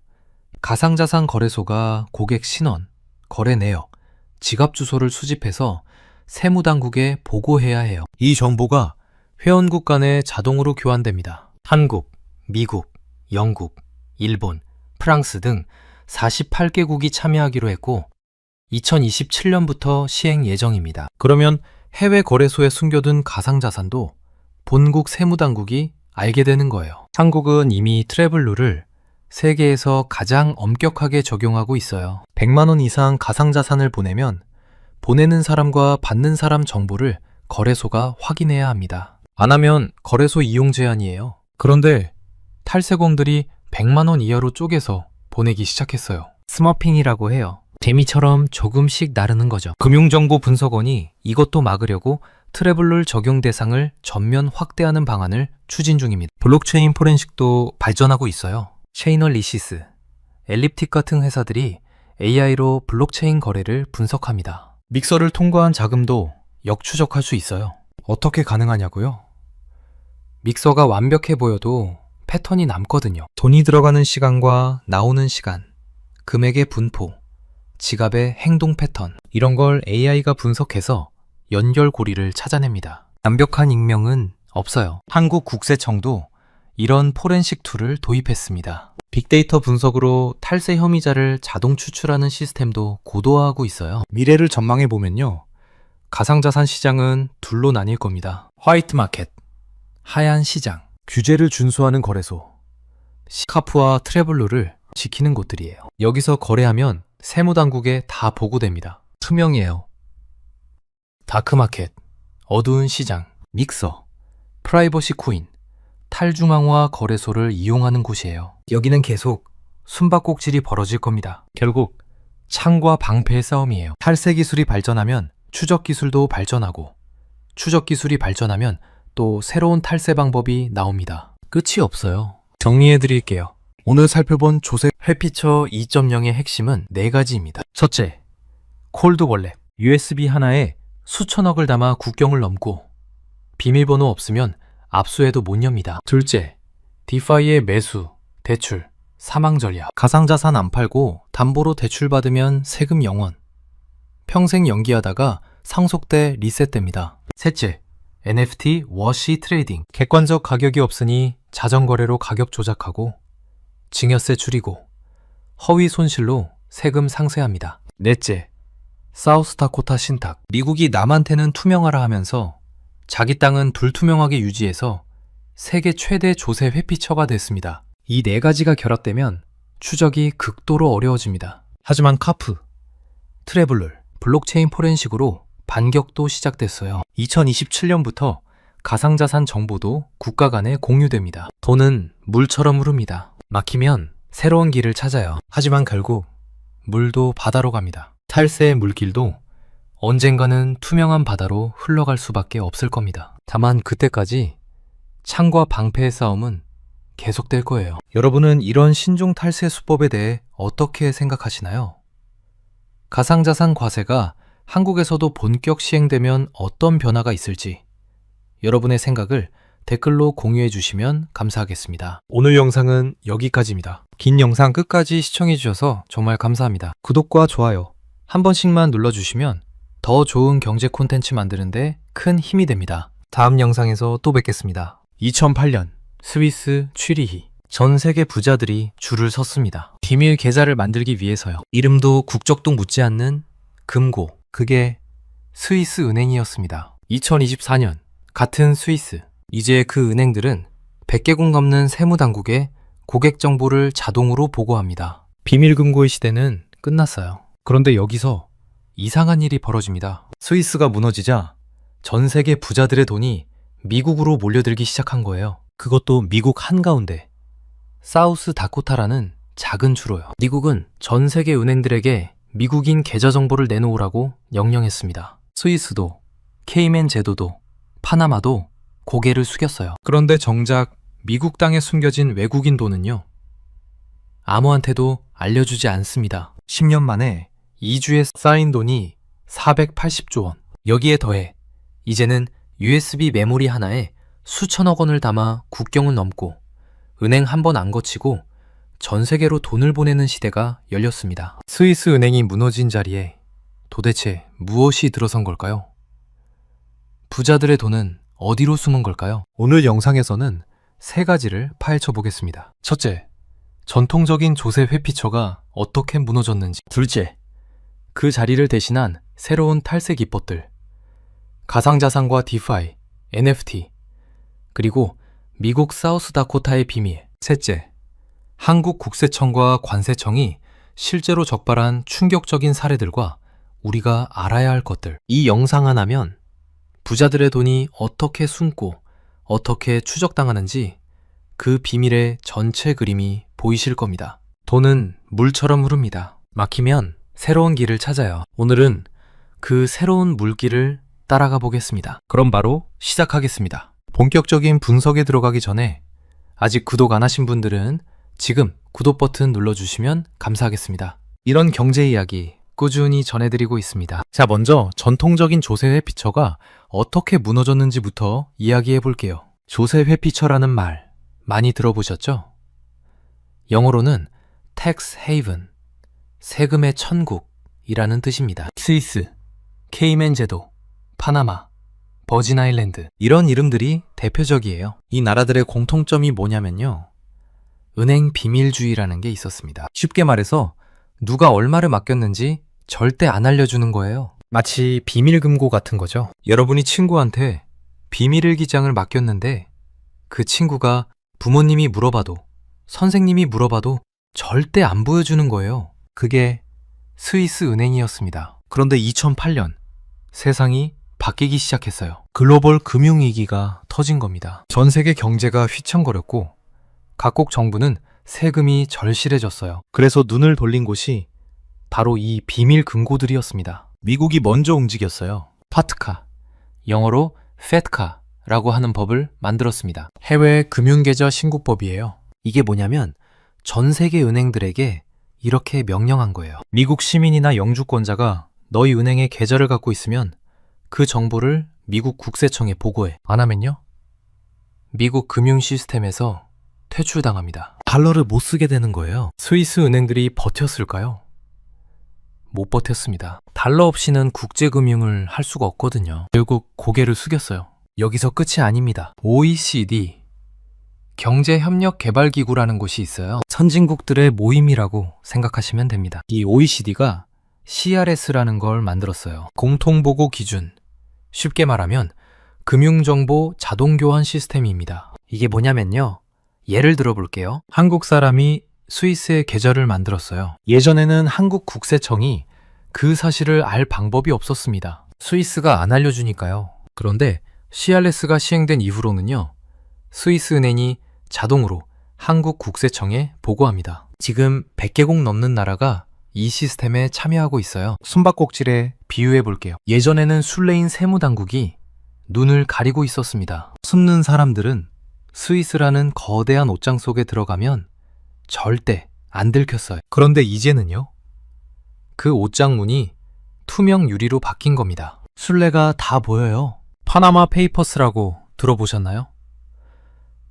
가상자산 거래소가 고객 신원, 거래 내역, 지갑 주소를 수집해서 세무당국에 보고해야 해요. 이 정보가 회원국 간에 자동으로 교환됩니다. 한국, 미국, 영국, 일본, 프랑스 등 48개국이 참여하기로 했고 2027년부터 시행 예정입니다. 그러면 해외 거래소에 숨겨둔 가상자산도 본국 세무당국이 알게 되는 거예요. 한국은 이미 트래블룰을 세계에서 가장 엄격하게 적용하고 있어요. 100만 원 이상 가상자산을 보내면 보내는 사람과 받는 사람 정보를 거래소가 확인해야 합니다. 안 하면 거래소 이용 제한이에요. 그런데 탈세공들이 100만 원 이하로 쪼개서 보내기 시작했어요. 스머핑이라고 해요. 재미처럼 조금씩 나르는 거죠. 금융정보분석원이 이것도 막으려고 트래블룰 적용 대상을 전면 확대하는 방안을 추진 중입니다. 블록체인 포렌식도 발전하고 있어요. 체이널리시스, 엘립틱 같은 회사들이 AI로 블록체인 거래를 분석합니다. 믹서를 통과한 자금도 역추적할 수 있어요. 어떻게 가능하냐고요? 믹서가 완벽해 보여도 패턴이 남거든요. 돈이 들어가는 시간과 나오는 시간, 금액의 분포, 지갑의 행동 패턴, 이런 걸 AI가 분석해서 연결고리를 찾아냅니다. 완벽한 익명은 없어요. 한국국세청도 이런 포렌식 툴을 도입했습니다. 빅데이터 분석으로 탈세 혐의자를 자동 추출하는 시스템도 고도화하고 있어요. 미래를 전망해 보면요. 가상자산 시장은 둘로 나뉠 겁니다. 화이트 마켓, 하얀 시장, 규제를 준수하는 거래소, 카프와 트래블룰을 지키는 곳들이에요. 여기서 거래하면 세무당국에 다 보고됩니다. 투명해요. 다크마켓, 어두운 시장, 믹서, 프라이버시 코인, 탈중앙화 거래소를 이용하는 곳이에요. 여기는 계속 숨바꼭질이 벌어질 겁니다. 결국 창과 방패의 싸움이에요. 탈세 기술이 발전하면 추적 기술도 발전하고, 추적 기술이 발전하면 또 새로운 탈세 방법이 나옵니다. 끝이 없어요. 정리해 드릴게요. 오늘 살펴본 조세 회피처 2.0의 핵심은 4가지입니다. 첫째, 콜드월렛. USB 하나에 수천억을 담아 국경을 넘고 비밀번호 없으면 압수해도 못 엽니다. 둘째, 디파이의 매수, 대출, 사망 전략. 가상자산 안 팔고 담보로 대출 받으면 세금 0원. 평생 연기하다가 상속돼 리셋됩니다. 셋째, NFT 워시 트레이딩. 객관적 가격이 없으니 자전거래로 가격 조작하고 증여세 줄이고 허위 손실로 세금 상쇄합니다. 넷째, 사우스다코타 신탁. 미국이 남한테는 투명하라 하면서 자기 땅은 불투명하게 유지해서 세계 최대 조세 회피처가 됐습니다. 이 4가지가 결합되면 추적이 극도로 어려워집니다. 하지만 카프, 트래블룰, 블록체인 포렌식으로 반격도 시작됐어요. 2027년부터 가상자산 정보도 국가 간에 공유됩니다. 돈은 물처럼 흐릅니다. 막히면 새로운 길을 찾아요. 하지만 결국 물도 바다로 갑니다. 탈세의 물길도 언젠가는 투명한 바다로 흘러갈 수밖에 없을 겁니다. 다만 그때까지 창과 방패의 싸움은 계속될 거예요. 여러분은 이런 신종 탈세 수법에 대해 어떻게 생각하시나요? 가상자산 과세가 한국에서도 본격 시행되면 어떤 변화가 있을지 여러분의 생각을 댓글로 공유해 주시면 감사하겠습니다. 오늘 영상은 여기까지입니다. 긴 영상 끝까지 시청해 주셔서 정말 감사합니다. 구독과 좋아요 한 번씩만 눌러주시면 더 좋은 경제 콘텐츠 만드는데 큰 힘이 됩니다. 다음 영상에서 또 뵙겠습니다. 2008년 스위스 취리히. 전 세계 부자들이 줄을 섰습니다. 비밀 계좌를 만들기 위해서요. 이름도 국적도 묻지 않는 금고. 그게 스위스 은행이었습니다. 2024년 같은 스위스. 이제 그 은행들은 100개국 넘는 세무당국에 고객 정보를 자동으로 보고합니다. 비밀 금고의 시대는 끝났어요. 그런데 여기서 이상한 일이 벌어집니다. 스위스가 무너지자 전 세계 부자들의 돈이 미국으로 몰려들기 시작한 거예요. 그것도 미국 한가운데 사우스 다코타라는 작은 주로요. 미국은 전 세계 은행들에게 미국인 계좌 정보를 내놓으라고 명령했습니다. 스위스도, 케이맨 제도도, 파나마도 고개를 숙였어요. 그런데 정작 미국 땅에 숨겨진 외국인 돈은요, 아무한테도 알려주지 않습니다. 10년 만에 2주에 쌓인 돈이 480조 원. 여기에 더해 이제는 USB 메모리 하나에 수천억 원을 담아 국경을 넘고 은행 한 번 안 거치고 전 세계로 돈을 보내는 시대가 열렸습니다. 스위스 은행이 무너진 자리에 도대체 무엇이 들어선 걸까요? 부자들의 돈은 어디로 숨은 걸까요? 오늘 영상에서는 세 가지를 파헤쳐 보겠습니다. 첫째, 전통적인 조세 회피처가 어떻게 무너졌는지. 둘째, 그 자리를 대신한 새로운 탈세 기법들. 가상자산과 디파이, NFT, 그리고 미국 사우스다코타의 비밀. 셋째, 한국 국세청과 관세청이 실제로 적발한 충격적인 사례들과 우리가 알아야 할 것들. 이 영상 하나면 부자들의 돈이 어떻게 숨고 어떻게 추적당하는지 그 비밀의 전체 그림이 보이실 겁니다. 돈은 물처럼 흐릅니다. 막히면 새로운 길을 찾아요. 오늘은 그 새로운 물길을 따라가 보겠습니다. 그럼 바로 시작하겠습니다. 본격적인 분석에 들어가기 전에 아직 구독 안 하신 분들은 지금 구독 버튼 눌러주시면 감사하겠습니다. 이런 경제 이야기 꾸준히 전해드리고 있습니다. 자, 먼저 전통적인 조세 회피처가 어떻게 무너졌는지부터 이야기해 볼게요. 조세 회피처라는 말 많이 들어보셨죠? 영어로는 tax haven, 세금의 천국이라는 뜻입니다. 스위스, 케이맨 제도, 파나마, 버진 아일랜드, 이런 이름들이 대표적이에요. 이 나라들의 공통점이 뭐냐면요, 은행 비밀주의라는 게 있었습니다. 쉽게 말해서 누가 얼마를 맡겼는지 절대 안 알려주는 거예요. 마치 비밀금고 같은 거죠. 여러분이 친구한테 비밀일기장을 맡겼는데 그 친구가 부모님이 물어봐도 선생님이 물어봐도 절대 안 보여주는 거예요. 그게 스위스 은행이었습니다. 그런데 2008년 세상이 바뀌기 시작했어요. 글로벌 금융위기가 터진 겁니다. 전 세계 경제가 휘청거렸고 각국 정부는 세금이 절실해졌어요. 그래서 눈을 돌린 곳이 바로 이 비밀 금고들이었습니다. 미국이 먼저 움직였어요. 파트카, 영어로 FATCA라고 하는 법을 만들었습니다. 해외 금융계좌 신고법이에요. 이게 뭐냐면 전 세계 은행들에게 이렇게 명령한 거예요. 미국 시민이나 영주권자가 너희 은행에 계좌를 갖고 있으면 그 정보를 미국 국세청에 보고해. 안 하면요, 미국 금융 시스템에서 퇴출당합니다. 달러를 못 쓰게 되는 거예요. 스위스 은행들이 버텼을까요? 못 버텼습니다. 달러 없이는 국제금융을 할 수가 없거든요. 결국 고개를 숙였어요. 여기서 끝이 아닙니다. OECD, 경제협력개발기구라는 곳이 있어요. 선진국들의 모임이라고 생각하시면 됩니다. 이 OECD가 CRS라는 걸 만들었어요. 공통보고 기준. 쉽게 말하면 금융정보 자동교환 시스템입니다. 이게 뭐냐면요, 예를 들어 볼게요. 한국 사람이 스위스에 계좌를 만들었어요. 예전에는 한국 국세청이 그 사실을 알 방법이 없었습니다. 스위스가 안 알려주니까요. 그런데 CRS가 시행된 이후로는요, 스위스 은행이 자동으로 한국 국세청에 보고합니다. 지금 100개국 넘는 나라가 이 시스템에 참여하고 있어요. 숨바꼭질에 비유해 볼게요. 예전에는 술래인 세무당국이 눈을 가리고 있었습니다. 숨는 사람들은 스위스라는 거대한 옷장 속에 들어가면 절대 안 들켰어요. 그런데 이제는요, 그 옷장 문이 투명 유리로 바뀐 겁니다. 술래가 다 보여요. 파나마 페이퍼스라고 들어보셨나요?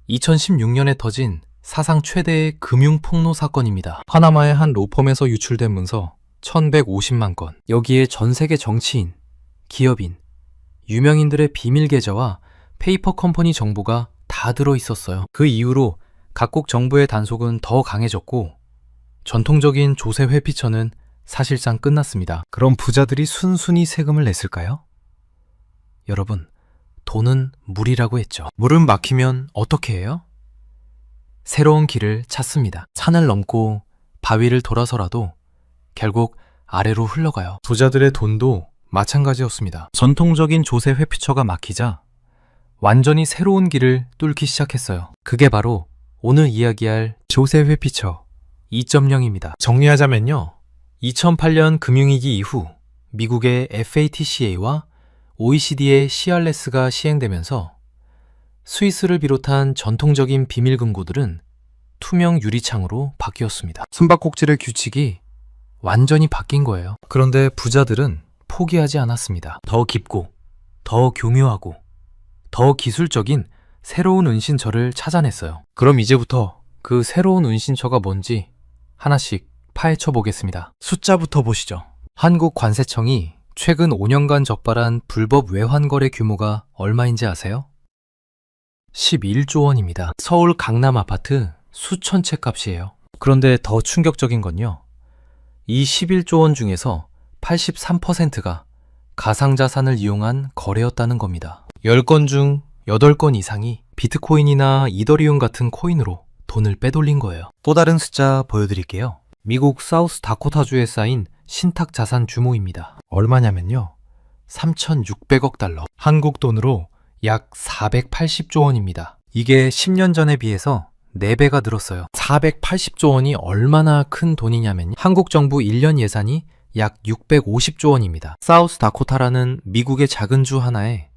2016년에 터진 사상 최대의 금융 폭로 사건입니다. 파나마의 한 로펌에서 유출된 문서 1150만 건. 여기에 전 세계 정치인, 기업인, 유명인들의 비밀 계좌와 페이퍼 컴퍼니 정보가 다 들어 있었어요. 그 이후로 각국 정부의 단속은 더 강해졌고 전통적인 조세 회피처는 사실상 끝났습니다. 그럼 부자들이 순순히 세금을 냈을까요? 여러분, 돈은 물이라고 했죠. 물은 막히면 어떻게 해요? 새로운 길을 찾습니다. 산을 넘고 바위를 돌아서라도 결국 아래로 흘러가요. 부자들의 돈도 마찬가지였습니다. 전통적인 조세 회피처가 막히자 완전히 새로운 길을 뚫기 시작했어요. 그게 바로 오늘 이야기할 조세 회피처 2.0입니다. 정리하자면요. 2008년 금융위기 이후 미국의 FATCA와 OECD의 CRS가 시행되면서 스위스를 비롯한 전통적인 비밀 금고들은 투명 유리창으로 바뀌었습니다. 숨바꼭질의 규칙이 완전히 바뀐 거예요. 그런데 부자들은 포기하지 않았습니다. 더 깊고, 더 교묘하고, 더 기술적인 새로운 은신처를 찾아냈어요. 그럼 이제부터 그 새로운 은신처가 뭔지 하나씩 파헤쳐 보겠습니다. 숫자부터 보시죠. 한국관세청이 최근 5년간 적발한 불법 외환거래 규모가 얼마인지 아세요? 11조 원입니다. 서울 강남 아파트 수천 채 값이에요. 그런데 더 충격적인 건요. 이 11조 원 중에서 83%가 가상자산을 이용한 거래였다는 겁니다. 10건 중 8건 이상이 비트코인이나 이더리움 같은 코인으로 돈을 빼돌린 거예요. 또 다른 숫자 보여드릴게요. 미국 사우스 다코타주에 쌓인 신탁 자산 규모입니다. 얼마냐면요. 3,600억 달러. 한국 돈으로 약 480조 원입니다. 이게 10년 전에 비해서 4배가 늘었어요. 480조 원이 얼마나 큰 돈이냐면 한국 정부 1년 예산이 약 650조 원입니다. 사우스 다코타라는 미국의 작은 주 하나에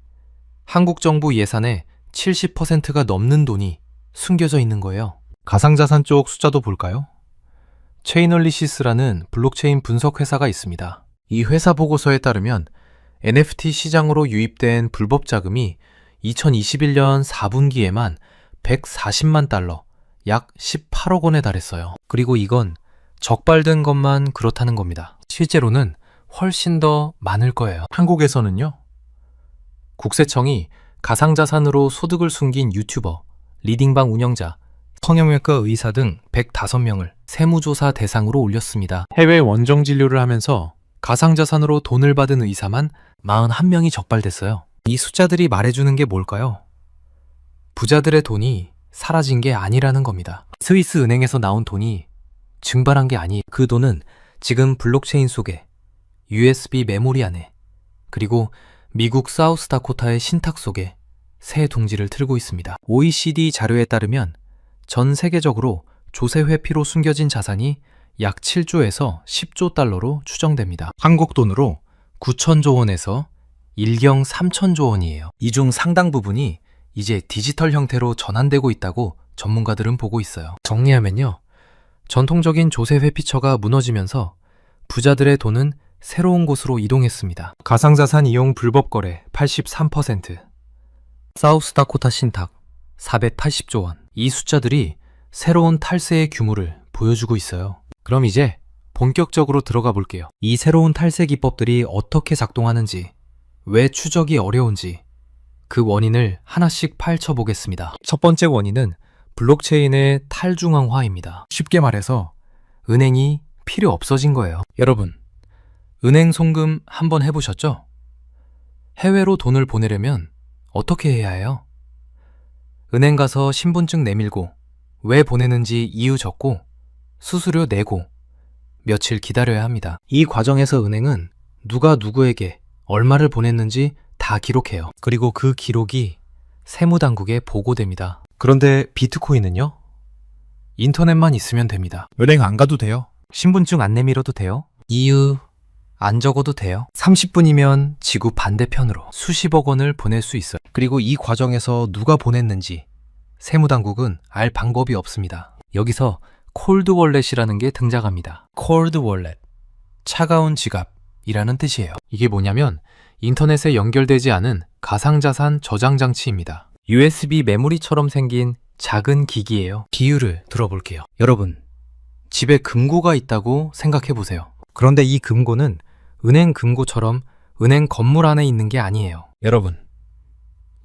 한국 정부 예산의 70%가 넘는 돈이 숨겨져 있는 거예요. 가상자산 쪽 숫자도 볼까요? 체이널리시스라는 블록체인 분석 회사가 있습니다. 이 회사 보고서에 따르면 NFT 시장으로 유입된 불법 자금이 2021년 4분기에만 140만 달러, 약 18억 원에 달했어요. 그리고 이건 적발된 것만 그렇다는 겁니다. 실제로는 훨씬 더 많을 거예요. 한국에서는요. 국세청이 가상자산으로 소득을 숨긴 유튜버, 리딩방 운영자, 성형외과 의사 등 105명을 세무조사 대상으로 올렸습니다. 해외 원정 진료를 하면서 가상자산으로 돈을 받은 의사만 41명이 적발됐어요. 이 숫자들이 말해주는 게 뭘까요? 부자들의 돈이 사라진 게 아니라는 겁니다. 스위스 은행에서 나온 돈이 증발한 게 아니, 그 돈은 지금 블록체인 속에 USB 메모리 안에 그리고 미국 사우스다코타의 신탁 속에 새 둥지를 틀고 있습니다. OECD 자료에 따르면 전 세계적으로 조세 회피로 숨겨진 자산이 약 7조에서 10조 달러로 추정됩니다. 한국 돈으로 9천조 원에서 일경 3천조 원이에요. 이 중 상당 부분이 이제 디지털 형태로 전환되고 있다고 전문가들은 보고 있어요. 정리하면요. 전통적인 조세 회피처가 무너지면서 부자들의 돈은 새로운 곳으로 이동했습니다. 가상자산 이용 불법 거래 83%, 사우스다코타 신탁 480조 원. 이 숫자들이 새로운 탈세의 규모를 보여주고 있어요. 그럼 이제 본격적으로 들어가 볼게요. 이 새로운 탈세 기법들이 어떻게 작동하는지, 왜 추적이 어려운지 그 원인을 하나씩 파헤쳐 보겠습니다. 첫 번째 원인은 블록체인의 탈중앙화입니다. 쉽게 말해서 은행이 필요 없어진 거예요. 여러분, 은행 송금 한번 해보셨죠? 해외로 돈을 보내려면 어떻게 해야 해요? 은행 가서 신분증 내밀고 왜 보내는지 이유 적고 수수료 내고 며칠 기다려야 합니다. 이 과정에서 은행은 누가 누구에게 얼마를 보냈는지 다 기록해요. 그리고 그 기록이 세무당국에 보고됩니다. 그런데 비트코인은요? 인터넷만 있으면 됩니다. 은행 안 가도 돼요. 신분증 안 내밀어도 돼요. 이유 안 적어도 돼요. 30분이면 지구 반대편으로 수십억 원을 보낼 수 있어요. 그리고 이 과정에서 누가 보냈는지 세무당국은 알 방법이 없습니다. 여기서 콜드 월렛이라는 게 등장합니다. 콜드 월렛, 차가운 지갑이라는 뜻이에요. 이게 뭐냐면 인터넷에 연결되지 않은 가상자산 저장 장치입니다. USB 메모리처럼 생긴 작은 기기예요. 비유를 들어볼게요. 여러분, 집에 금고가 있다고 생각해 보세요. 그런데 이 금고는 은행 금고처럼 은행 건물 안에 있는 게 아니에요. 여러분,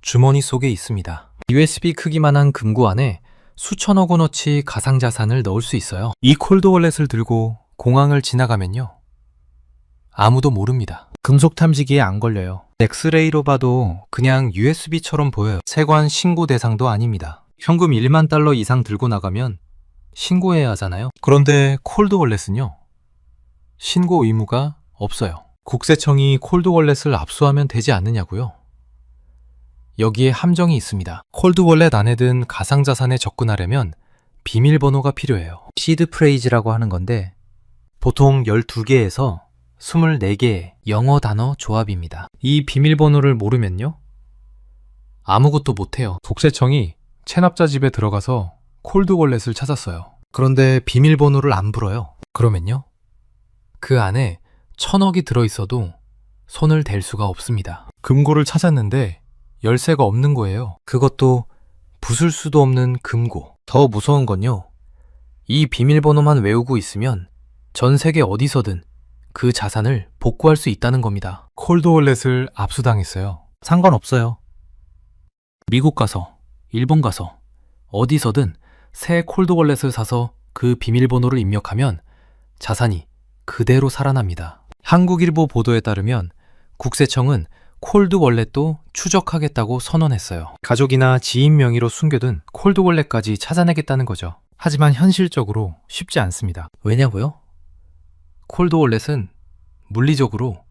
주머니 속에 있습니다. USB 크기만한 금고 안에 수천억 원어치 가상자산을 넣을 수 있어요. 이 콜드월렛을 들고 공항을 지나가면요, 아무도 모릅니다. 금속 탐지기에 안 걸려요. 엑스레이로 봐도 그냥 USB처럼 보여요. 세관 신고 대상도 아닙니다. 현금 1만 달러 이상 들고 나가면 신고해야 하잖아요. 그런데 콜드월렛은요, 신고 의무가 없어요. 국세청이 콜드월렛을 압수하면 되지 않느냐고요? 여기에 함정이 있습니다. 콜드월렛 안에 든 가상자산에 접근하려면 비밀번호가 필요해요. 시드 프레이즈라고 하는 건데 보통 12개에서 24개의 영어 단어 조합입니다. 이 비밀번호를 모르면요, 아무것도 못해요. 국세청이 체납자 집에 들어가서 콜드월렛을 찾았어요. 그런데 비밀번호를 안 불어요. 그러면요, 그 안에 1,000억이 들어있어도 손을 댈 수가 없습니다. 금고를 찾았는데 열쇠가 없는 거예요. 그것도 부술 수도 없는 금고. 더 무서운 건요, 이 비밀번호만 외우고 있으면 전 세계 어디서든 그 자산을 복구할 수 있다는 겁니다. 콜드월렛을 압수당했어요. 상관없어요. 미국 가서, 일본 가서, 어디서든 새 콜드월렛을 사서 그 비밀번호를 입력하면 자산이 그대로 살아납니다. 한국일보 보도에 따르면 국세청은 콜드월렛도 추적하겠다고 선언했어요. 가족이나 지인 명의로 숨겨둔 콜드월렛까지 찾아내겠다는 거죠. 하지만 현실적으로 쉽지 않습니다. 왜냐고요? 콜드월렛은 물리적으로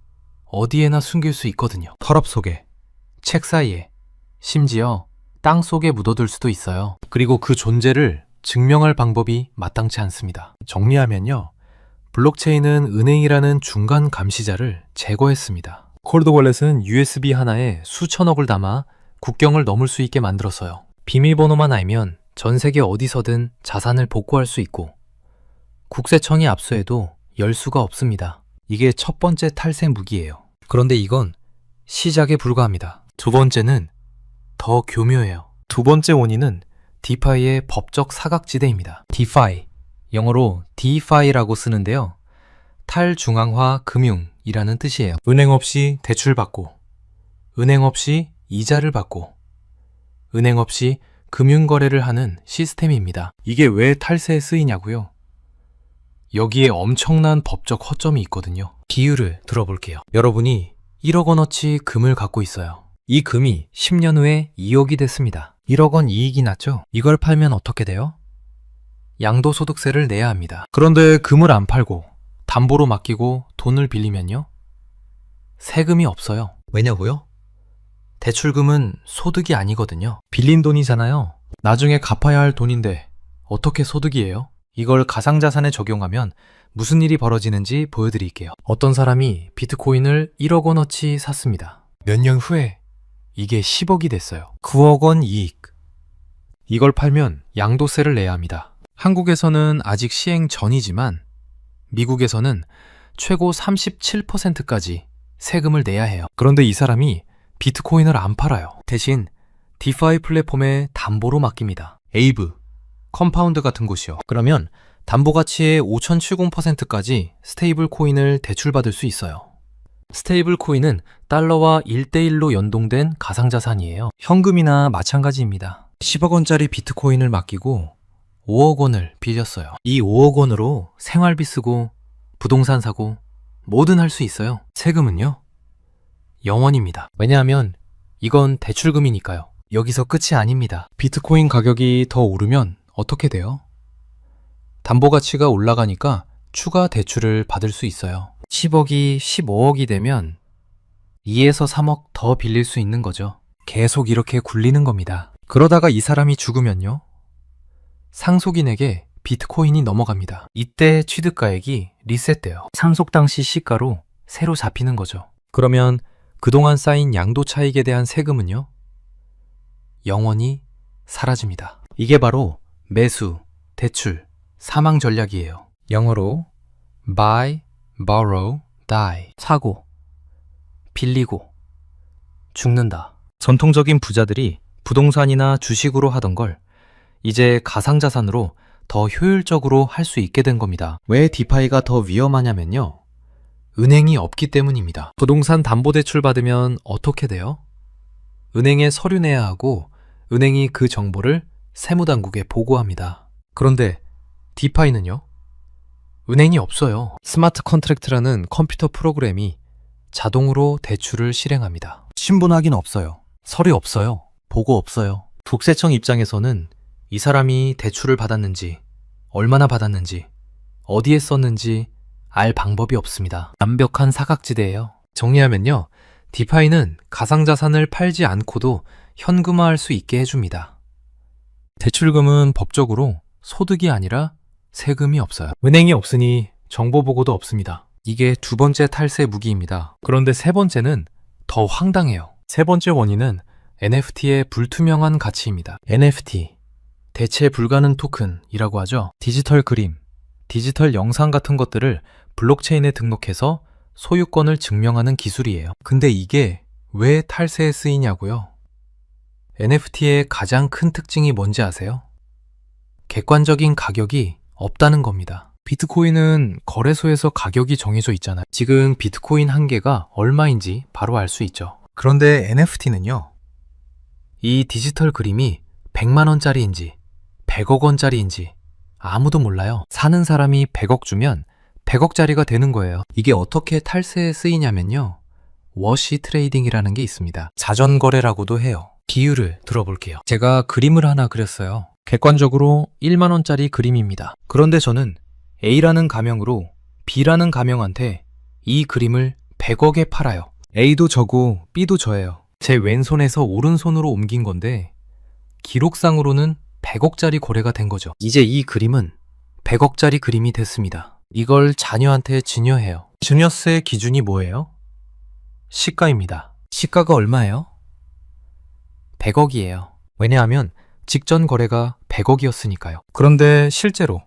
어디에나 숨길 수 있거든요. 서랍 속에, 책 사이에, 심지어 땅 속에 묻어둘 수도 있어요. 그리고 그 존재를 증명할 방법이 마땅치 않습니다. 정리하면요, 블록체인은 은행이라는 중간 감시자를 제거했습니다. 콜드월렛은 USB 하나에 수천억을 담아 국경을 넘을 수 있게 만들었어요. 비밀번호만 알면 전 세계 어디서든 자산을 복구할 수 있고 국세청이 압수해도 열 수가 없습니다. 이게 첫 번째 탈세 무기예요. 그런데 이건 시작에 불과합니다. 두 번째는 더 교묘해요. 두 번째 원인은 디파이의 법적 사각지대입니다. 디파이, 영어로 DeFi라고 쓰는데요, 탈중앙화 금융이라는 뜻이에요. 은행 없이 대출받고, 은행 없이 이자를 받고, 은행 없이 금융거래를 하는 시스템입니다. 이게 왜 탈세에 쓰이냐고요? 여기에 엄청난 법적 허점이 있거든요. 비유를 들어볼게요. 여러분이 1억 원어치 금을 갖고 있어요. 이 금이 10년 후에 2억이 됐습니다. 1억 원 이익이 났죠? 이걸 팔면 어떻게 돼요? 양도소득세를 내야 합니다. 그런데 금을 안 팔고 담보로 맡기고 돈을 빌리면요, 세금이 없어요. 왜냐고요? 대출금은 소득이 아니거든요. 빌린 돈이잖아요. 나중에 갚아야 할 돈인데 어떻게 소득이에요? 이걸 가상자산에 적용하면 무슨 일이 벌어지는지 보여드릴게요. 어떤 사람이 비트코인을 1억 원어치 샀습니다. 몇 년 후에 이게 10억이 됐어요. 9억 원 이익. 이걸 팔면 양도세를 내야 합니다. 한국에서는 아직 시행 전이지만 미국에서는 최고 37%까지 세금을 내야 해요. 그런데 이 사람이 비트코인을 안 팔아요. 대신 디파이 플랫폼에 담보로 맡깁니다. 에이브, 컴파운드 같은 곳이요. 그러면 담보 가치의 5,070%까지 스테이블 코인을 대출받을 수 있어요. 스테이블 코인은 달러와 1대1로 연동된 가상자산이에요. 현금이나 마찬가지입니다. 10억 원짜리 비트코인을 맡기고 5억 원을 빌렸어요. 이 5억 원으로 생활비 쓰고 부동산 사고 뭐든 할 수 있어요. 세금은요, 영원입니다. 왜냐하면 이건 대출금이니까요. 여기서 끝이 아닙니다. 비트코인 가격이 더 오르면 어떻게 돼요? 담보 가치가 올라가니까 추가 대출을 받을 수 있어요. 10억이 15억이 되면 2에서 3억 더 빌릴 수 있는 거죠. 계속 이렇게 굴리는 겁니다. 그러다가 이 사람이 죽으면요, 상속인에게 비트코인이 넘어갑니다. 이때 취득가액이 리셋돼요. 상속 당시 시가로 새로 잡히는 거죠. 그러면 그동안 쌓인 양도 차익에 대한 세금은요, 영원히 사라집니다. 이게 바로 매수, 대출, 사망 전략이에요. 영어로 buy, borrow, die. 사고, 빌리고, 죽는다. 전통적인 부자들이 부동산이나 주식으로 하던 걸 이제 가상자산으로 더 효율적으로 할 수 있게 된 겁니다. 왜 디파이가 더 위험하냐면요, 은행이 없기 때문입니다. 부동산 담보대출 받으면 어떻게 돼요? 은행에 서류 내야 하고 은행이 그 정보를 세무당국에 보고합니다. 그런데 디파이는요? 은행이 없어요. 스마트 컨트랙트라는 컴퓨터 프로그램이 자동으로 대출을 실행합니다. 신분 확인 없어요. 서류 없어요. 보고 없어요. 국세청 입장에서는 이 사람이 대출을 받았는지, 얼마나 받았는지, 어디에 썼는지 알 방법이 없습니다. 완벽한 사각지대예요. 정리하면요. 디파이는 가상자산을 팔지 않고도 현금화할 수 있게 해줍니다. 대출금은 법적으로 소득이 아니라 세금이 없어요. 은행이 없으니 정보 보고도 없습니다. 이게 두 번째 탈세 무기입니다. 그런데 세 번째는 더 황당해요. 세 번째 원인은 NFT의 불투명한 가치입니다. NFT, 대체 불가능 토큰이라고 하죠. 디지털 그림, 디지털 영상 같은 것들을 블록체인에 등록해서 소유권을 증명하는 기술이에요. 근데 이게 왜 탈세에 쓰이냐고요? NFT의 가장 큰 특징이 뭔지 아세요? 객관적인 가격이 없다는 겁니다. 비트코인은 거래소에서 가격이 정해져 있잖아요. 지금 비트코인 한 개가 얼마인지 바로 알 수 있죠. 그런데 NFT는요? 이 디지털 그림이 100만 원짜리인지 100억 원짜리인지 아무도 몰라요. 사는 사람이 100억 주면 100억짜리가 되는 거예요. 이게 어떻게 탈세에 쓰이냐면요. 워시 트레이딩이라는 게 있습니다. 자전거래라고도 해요. 비유를 들어볼게요. 제가 그림을 하나 그렸어요. 객관적으로 1만 원짜리 그림입니다. 그런데 저는 A라는 가명으로 B라는 가명한테 이 그림을 100억에 팔아요. A도 저고 B도 저예요. 제 왼손에서 오른손으로 옮긴 건데 기록상으로는 100억짜리 거래가 된 거죠. 이제 이 그림은 100억짜리 그림이 됐습니다. 이걸 자녀한테 증여해요. 증여세 기준이 뭐예요? 시가입니다. 시가가 얼마예요? 100억이에요. 왜냐하면 직전 거래가 100억이었으니까요. 그런데 실제로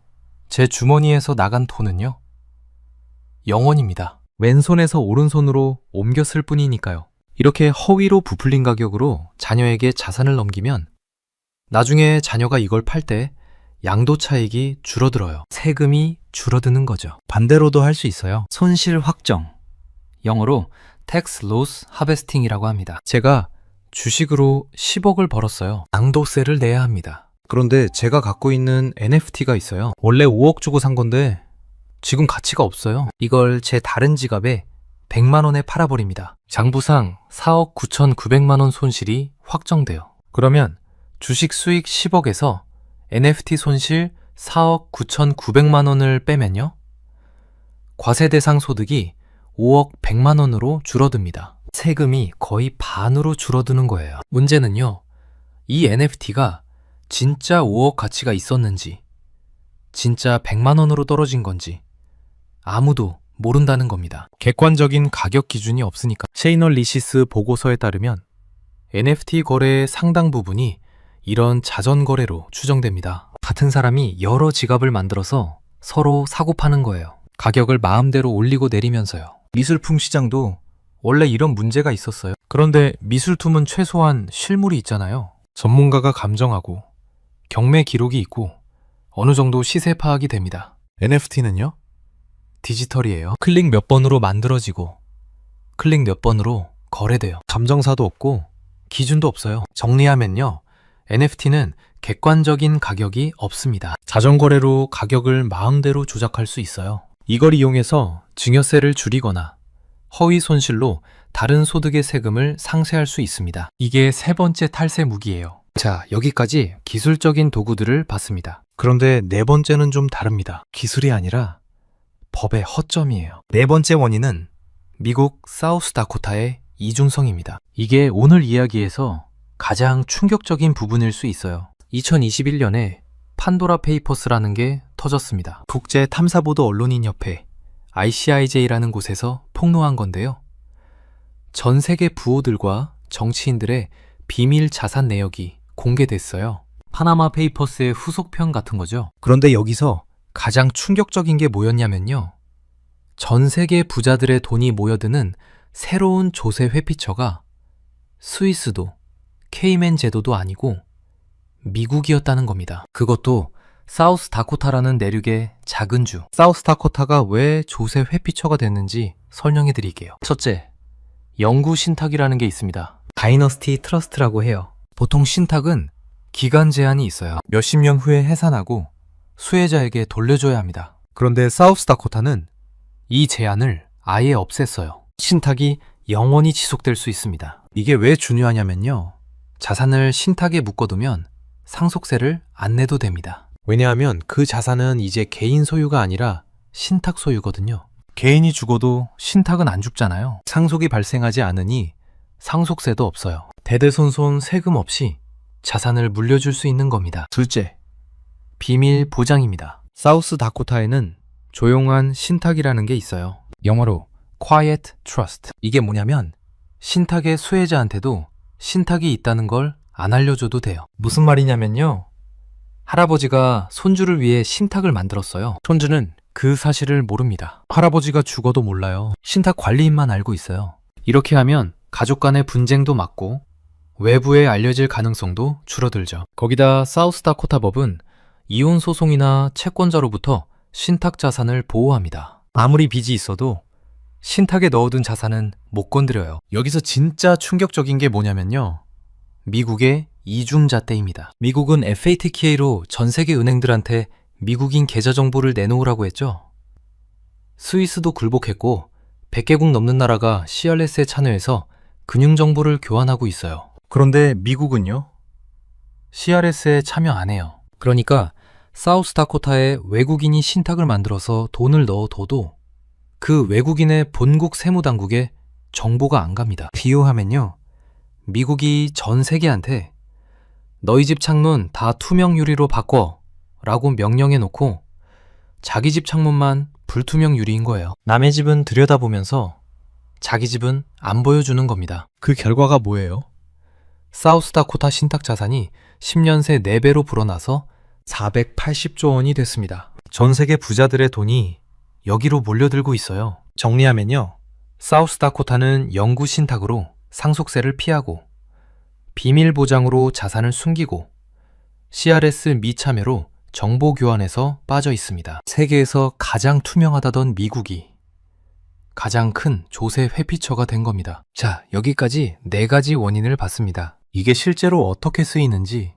제 주머니에서 나간 돈은요? 0원입니다. 왼손에서 오른손으로 옮겼을 뿐이니까요. 이렇게 허위로 부풀린 가격으로 자녀에게 자산을 넘기면 나중에 자녀가 이걸 팔 때 양도 차익이 줄어들어요. 세금이 줄어드는 거죠. 반대로도 할 수 있어요. 손실 확정. 영어로 tax loss harvesting이라고 합니다. 제가 주식으로 10억을 벌었어요. 양도세를 내야 합니다. 그런데 제가 갖고 있는 NFT가 있어요. 원래 5억 주고 산 건데 지금 가치가 없어요. 이걸 제 다른 지갑에 100만 원에 팔아버립니다. 장부상 4억 9,900만 원 손실이 확정돼요. 그러면 주식 수익 10억에서 NFT 손실 4억 9,900만 원을 빼면요. 과세 대상 소득이 5억 100만 원으로 줄어듭니다. 세금이 거의 반으로 줄어드는 거예요. 문제는요. 이 NFT가 진짜 5억 가치가 있었는지 진짜 100만 원으로 떨어진 건지 아무도 모른다는 겁니다. 객관적인 가격 기준이 없으니까. 셰이널리시스 보고서에 따르면 NFT 거래의 상당 부분이 이런 자전 거래로 추정됩니다. 같은 사람이 여러 지갑을 만들어서 서로 사고 파는 거예요. 가격을 마음대로 올리고 내리면서요. 미술품 시장도 원래 이런 문제가 있었어요. 그런데 미술품은 최소한 실물이 있잖아요. 전문가가 감정하고 경매 기록이 있고 어느 정도 시세 파악이 됩니다. NFT는요? 디지털이에요. 클릭 몇 번으로 만들어지고 클릭 몇 번으로 거래돼요. 감정사도 없고 기준도 없어요. 정리하면요. NFT는 객관적인 가격이 없습니다. 자전거래로 가격을 마음대로 조작할 수 있어요. 이걸 이용해서 증여세를 줄이거나 허위 손실로 다른 소득의 세금을 상쇄할 수 있습니다. 이게 세 번째 탈세 무기예요. 자, 여기까지 기술적인 도구들을 봤습니다. 그런데 네 번째는 좀 다릅니다. 기술이 아니라 법의 허점이에요. 네 번째 원인은 미국 사우스다코타의 이중성입니다. 이게 오늘 이야기에서 가장 충격적인 부분일 수 있어요. 2021년에 판도라 페이퍼스라는 게 터졌습니다. 국제 탐사보도 언론인 협회 ICIJ라는 곳에서 폭로한 건데요. 전 세계 부호들과 정치인들의 비밀 자산 내역이 공개됐어요. 파나마 페이퍼스의 후속편 같은 거죠. 그런데 여기서 가장 충격적인 게 뭐였냐면요. 전 세계 부자들의 돈이 모여드는 새로운 조세 회피처가 스위스도 케이맨 제도도 아니고 미국이었다는 겁니다. 그것도 사우스 다코타라는 내륙의 작은 주. 사우스 다코타가 왜 조세 회피처가 됐는지 설명해 드릴게요. 첫째, 영구 신탁이라는 게 있습니다. 다이너스티 트러스트라고 해요. 보통 신탁은 기간 제한이 있어요. 몇십 년 후에 해산하고 수혜자에게 돌려줘야 합니다. 그런데 사우스다코타는 이 제한을 아예 없앴어요. 신탁이 영원히 지속될 수 있습니다. 이게 왜 중요하냐면요. 자산을 신탁에 묶어두면 상속세를 안 내도 됩니다. 왜냐하면 그 자산은 이제 개인 소유가 아니라 신탁 소유거든요. 개인이 죽어도 신탁은 안 죽잖아요. 상속이 발생하지 않으니 상속세도 없어요. 대대손손 세금 없이 자산을 물려줄 수 있는 겁니다. 둘째, 비밀 보장입니다. 사우스다코타에는 조용한 신탁이라는 게 있어요. 영어로 Quiet Trust. 이게 뭐냐면 신탁의 수혜자한테도 신탁이 있다는 걸 안 알려줘도 돼요. 무슨 말이냐면요. 할아버지가 손주를 위해 신탁을 만들었어요. 손주는 그 사실을 모릅니다. 할아버지가 죽어도 몰라요. 신탁 관리인만 알고 있어요. 이렇게 하면 가족 간의 분쟁도 막고 외부에 알려질 가능성도 줄어들죠. 거기다 사우스다코타 법은 이혼 소송이나 채권자로부터 신탁 자산을 보호합니다. 아무리 빚이 있어도 신탁에 넣어둔 자산은 못 건드려요. 여기서 진짜 충격적인 게 뭐냐면요. 미국의 이중잣대입니다. 미국은 FATK로 전 세계 은행들한테 미국인 계좌 정보를 내놓으라고 했죠. 스위스도 굴복했고 100개국 넘는 나라가 CRS에 참여해서 금융 정보를 교환하고 있어요. 그런데 미국은요? CRS에 참여 안 해요. 그러니까 사우스다코타에 외국인이 신탁을 만들어서 돈을 넣어둬도 그 외국인의 본국 세무당국에 정보가 안 갑니다. 비유하면요. 미국이 전 세계한테 너희 집 창문 다 투명 유리로 바꿔 라고 명령해 놓고 자기 집 창문만 불투명 유리인 거예요. 남의 집은 들여다보면서 자기 집은 안 보여주는 겁니다. 그 결과가 뭐예요? 사우스다코타 신탁 자산이 10년 새 4배로 불어나서 480조 원이 됐습니다. 전 세계 부자들의 돈이 여기로 몰려들고 있어요. 정리하면요. 사우스다코타는 영구 신탁으로 상속세를 피하고 비밀 보장으로 자산을 숨기고 CRS 미참여로 정보 교환에서 빠져 있습니다. 세계에서 가장 투명하다던 미국이 가장 큰 조세 회피처가 된 겁니다. 자, 여기까지 4가지 원인을 봤습니다. 이게 실제로 어떻게 쓰이는지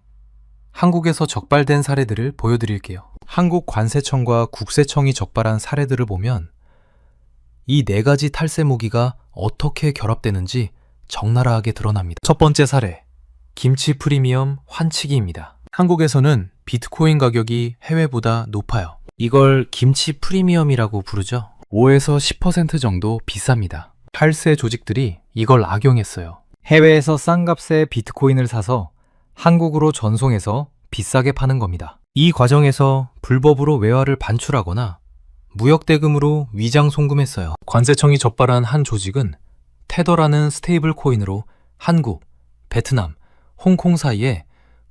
한국에서 적발된 사례들을 보여드릴게요. 한국관세청과 국세청이 적발한 사례들을 보면 이 4가지 탈세 무기가 어떻게 결합되는지 적나라하게 드러납니다. 첫 번째 사례, 김치 프리미엄 환치기입니다. 한국에서는 비트코인 가격이 해외보다 높아요. 이걸 김치 프리미엄이라고 부르죠. 5에서 10% 정도 비쌉니다. 탈세 조직들이 이걸 악용했어요. 해외에서 싼 값에 비트코인을 사서 한국으로 전송해서 비싸게 파는 겁니다. 이 과정에서 불법으로 외화를 반출하거나 무역대금으로 위장 송금했어요. 관세청이 적발한 한 조직은 테더라는 스테이블 코인으로 한국, 베트남, 홍콩 사이에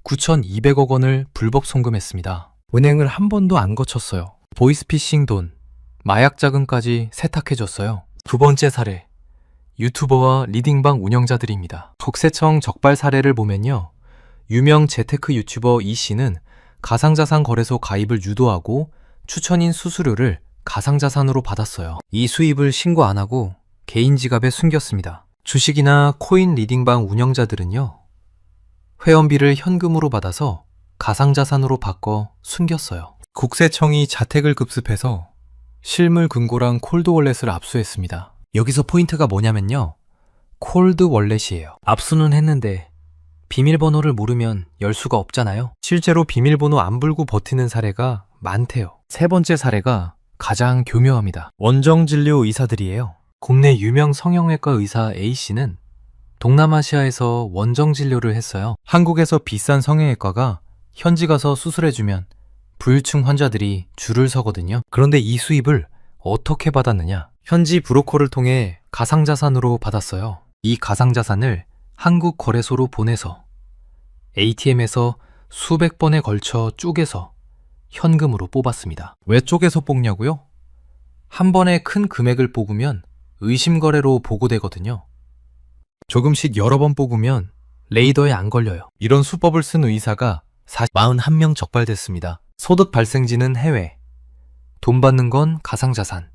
9,200억 원을 불법 송금했습니다. 은행을 한 번도 안 거쳤어요. 보이스피싱 돈, 마약 자금까지 세탁해줬어요. 두 번째 사례, 유튜버와 리딩방 운영자들입니다. 국세청 적발 사례를 보면요. 유명 재테크 유튜버 이 씨는 가상자산 거래소 가입을 유도하고 추천인 수수료를 가상자산으로 받았어요. 이 수입을 신고 안 하고 개인 지갑에 숨겼습니다. 주식이나 코인 리딩방 운영자들은요. 회원비를 현금으로 받아서 가상자산으로 바꿔 숨겼어요. 국세청이 자택을 급습해서 실물 금고랑 콜드 월렛을 압수했습니다. 여기서 포인트가 뭐냐면요. 콜드 월렛이에요. 압수는 했는데 비밀번호를 모르면 열 수가 없잖아요. 실제로 비밀번호 안 불고 버티는 사례가 많대요. 세 번째 사례가 가장 교묘합니다. 원정진료 의사들이에요. 국내 유명 성형외과 의사 A씨는 동남아시아에서 원정진료를 했어요. 한국에서 비싼 성형외과가 현지 가서 수술해주면 부유층 환자들이 줄을 서거든요. 그런데 이 수입을 어떻게 받았느냐? 현지 브로커를 통해 가상자산으로 받았어요. 이 가상자산을 한국 거래소로 보내서 ATM에서 수백 번에 걸쳐 쪼개서 현금으로 뽑았습니다. 왜 쪼개서 뽑냐고요? 한 번에 큰 금액을 뽑으면 의심거래로 보고되거든요. 조금씩 여러 번 뽑으면 레이더에 안 걸려요. 이런 수법을 쓴 의사가 41명 적발됐습니다. 소득 발생지는 해외, 돈 받는 건 가상자산,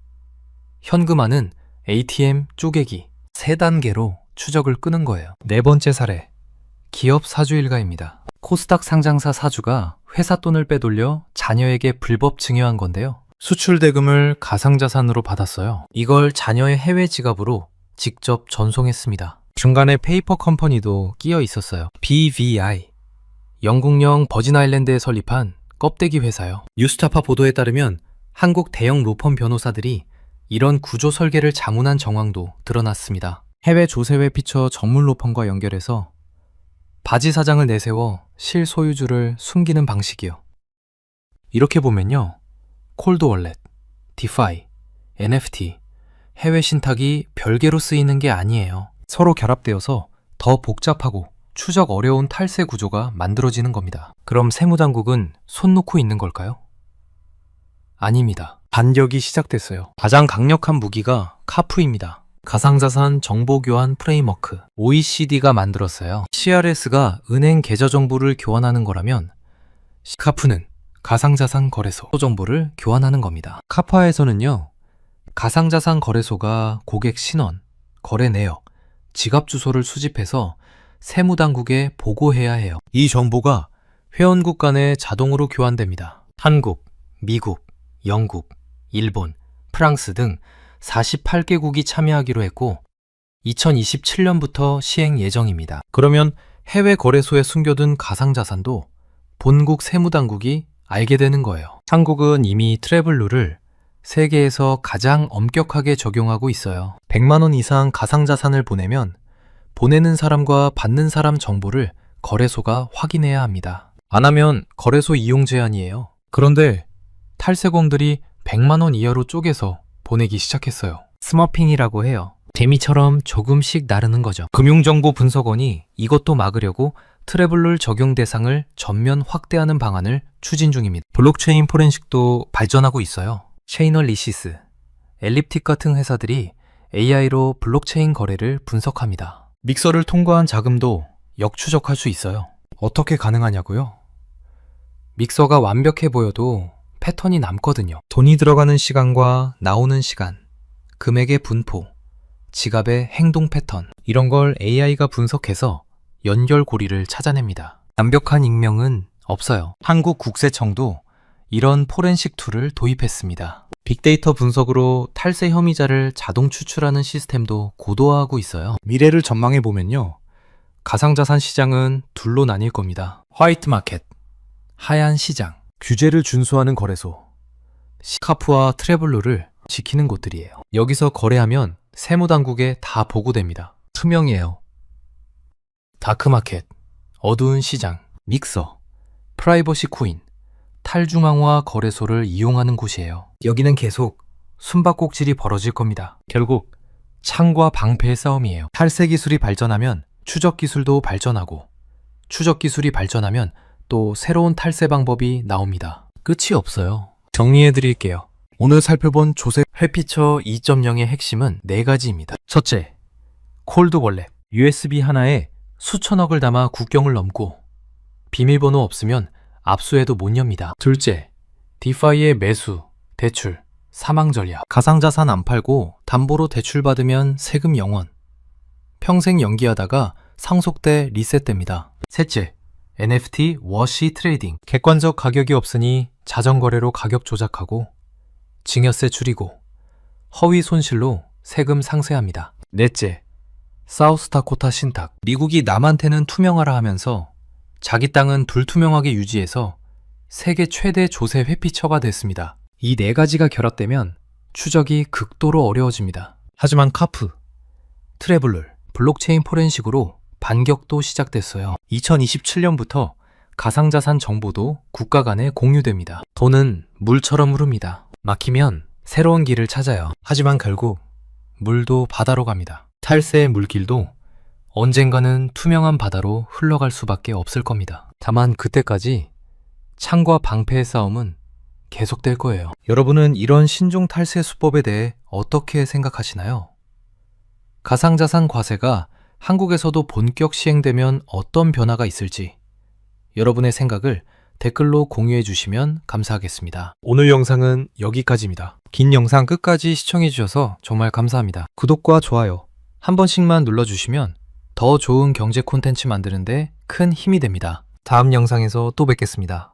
현금화는 ATM 쪼개기, 3단계로 추적을 끄는 거예요. 네 번째 사례, 기업 사주 일가입니다. 코스닥 상장사 사주가 회사 돈을 빼돌려 자녀에게 불법 증여한 건데요. 수출 대금을 가상자산으로 받았어요. 이걸 자녀의 해외 지갑으로 직접 전송했습니다. 중간에 페이퍼 컴퍼니도 끼어 있었어요. BVI, 영국령 버진 아일랜드에 설립한 껍데기 회사요. 뉴스타파 보도에 따르면 한국 대형 로펌 변호사들이 이런 구조 설계를 자문한 정황도 드러났습니다. 해외 조세회 피처 전문 로펌과 연결해서 바지 사장을 내세워 실소유주를 숨기는 방식이요. 이렇게 보면요, 콜드 월렛, 디파이, NFT, 해외 신탁이 별개로 쓰이는 게 아니에요. 서로 결합되어서 더 복잡하고 추적 어려운 탈세 구조가 만들어지는 겁니다. 그럼 세무당국은 손 놓고 있는 걸까요? 아닙니다. 반격이 시작됐어요. 가장 강력한 무기가 카프입니다. 가상자산 정보교환 프레임워크, OECD가 만들었어요. CRS가 은행 계좌 정보를 교환하는 거라면 카프는 가상자산 거래소 정보를 교환하는 겁니다. 카파에서는요, 가상자산 거래소가 고객 신원, 거래 내역, 지갑 주소를 수집해서 세무당국에 보고해야 해요. 이 정보가 회원국 간에 자동으로 교환됩니다. 한국, 미국, 영국, 일본, 프랑스 등 48개국이 참여하기로 했고 2027년부터 시행 예정입니다. 그러면 해외 거래소에 숨겨둔 가상자산도 본국 세무당국이 알게 되는 거예요. 한국은 이미 트래블 룰을 세계에서 가장 엄격하게 적용하고 있어요. 100만 원 이상 가상자산을 보내면 보내는 사람과 받는 사람 정보를 거래소가 확인해야 합니다. 안 하면 거래소 이용 제한이에요. 그런데 탈세공들이 100만 원 이하로 쪼개서 보내기 시작했어요. 스머핑이라고 해요. 재미처럼 조금씩 나르는 거죠. 금융정보분석원이 이것도 막으려고 트래블룰 적용 대상을 전면 확대하는 방안을 추진 중입니다. 블록체인 포렌식도 발전하고 있어요. 체이널리시스, 엘립틱 같은 회사들이 AI로 블록체인 거래를 분석합니다. 믹서를 통과한 자금도 역추적할 수 있어요. 어떻게 가능하냐고요? 믹서가 완벽해 보여도 패턴이 남거든요. 돈이 들어가는 시간과 나오는 시간, 금액의 분포, 지갑의 행동 패턴, 이런 걸 AI가 분석해서 연결고리를 찾아냅니다. 완벽한 익명은 없어요. 한국국세청도 이런 포렌식 툴을 도입했습니다. 빅데이터 분석으로 탈세 혐의자를 자동 추출하는 시스템도 고도화하고 있어요. 미래를 전망해 보면요, 가상자산 시장은 둘로 나뉠 겁니다. 화이트 마켓, 하얀 시장, 규제를 준수하는 거래소, 시카프와 트래블룰을 지키는 곳들이에요. 여기서 거래하면 세무당국에 다 보고됩니다. 투명해요. 다크마켓, 어두운 시장, 믹서, 프라이버시 코인, 탈중앙화 거래소를 이용하는 곳이에요. 여기는 계속 숨바꼭질이 벌어질 겁니다. 결국 창과 방패의 싸움이에요. 탈세 기술이 발전하면 추적 기술도 발전하고, 추적 기술이 발전하면 또 새로운 탈세 방법이 나옵니다. 끝이 없어요. 정리해 드릴게요. 오늘 살펴본 조세 회피처 2.0의 핵심은 4가지입니다. 첫째, 콜드 월렛. USB 하나에 수천억을 담아 국경을 넘고 비밀번호 없으면 압수해도 못 엽니다. 둘째, 디파이의 매수, 대출, 사망 전략. 가상자산 안 팔고 담보로 대출받으면 세금 0원. 평생 연기하다가 상속돼 리셋됩니다. 셋째, NFT 워시 트레이딩. 객관적 가격이 없으니 자전거래로 가격 조작하고 증여세 줄이고 허위 손실로 세금 상세합니다. 넷째, 사우스다코타 신탁. 미국이 남한테는 투명하라 하면서 자기 땅은 불투명하게 유지해서 세계 최대 조세 회피처가 됐습니다. 이 4가지가 결합되면 추적이 극도로 어려워집니다. 하지만 카프, 트래블룰, 블록체인 포렌식으로 반격도 시작됐어요. 2027년부터 가상자산 정보도 국가 간에 공유됩니다. 돈은 물처럼 흐릅니다. 막히면 새로운 길을 찾아요. 하지만 결국 물도 바다로 갑니다. 탈세의 물길도 언젠가는 투명한 바다로 흘러갈 수밖에 없을 겁니다. 다만 그때까지 창과 방패의 싸움은 계속될 거예요. 여러분은 이런 신종 탈세 수법에 대해 어떻게 생각하시나요? 가상자산 과세가 한국에서도 본격 시행되면 어떤 변화가 있을지 여러분의 생각을 댓글로 공유해 주시면 감사하겠습니다. 오늘 영상은 여기까지입니다. 긴 영상 끝까지 시청해주셔서 정말 감사합니다. 구독과 좋아요. 한 번씩만 눌러주시면 더 좋은 경제 콘텐츠 만드는데 큰 힘이 됩니다. 다음 영상에서 또 뵙겠습니다.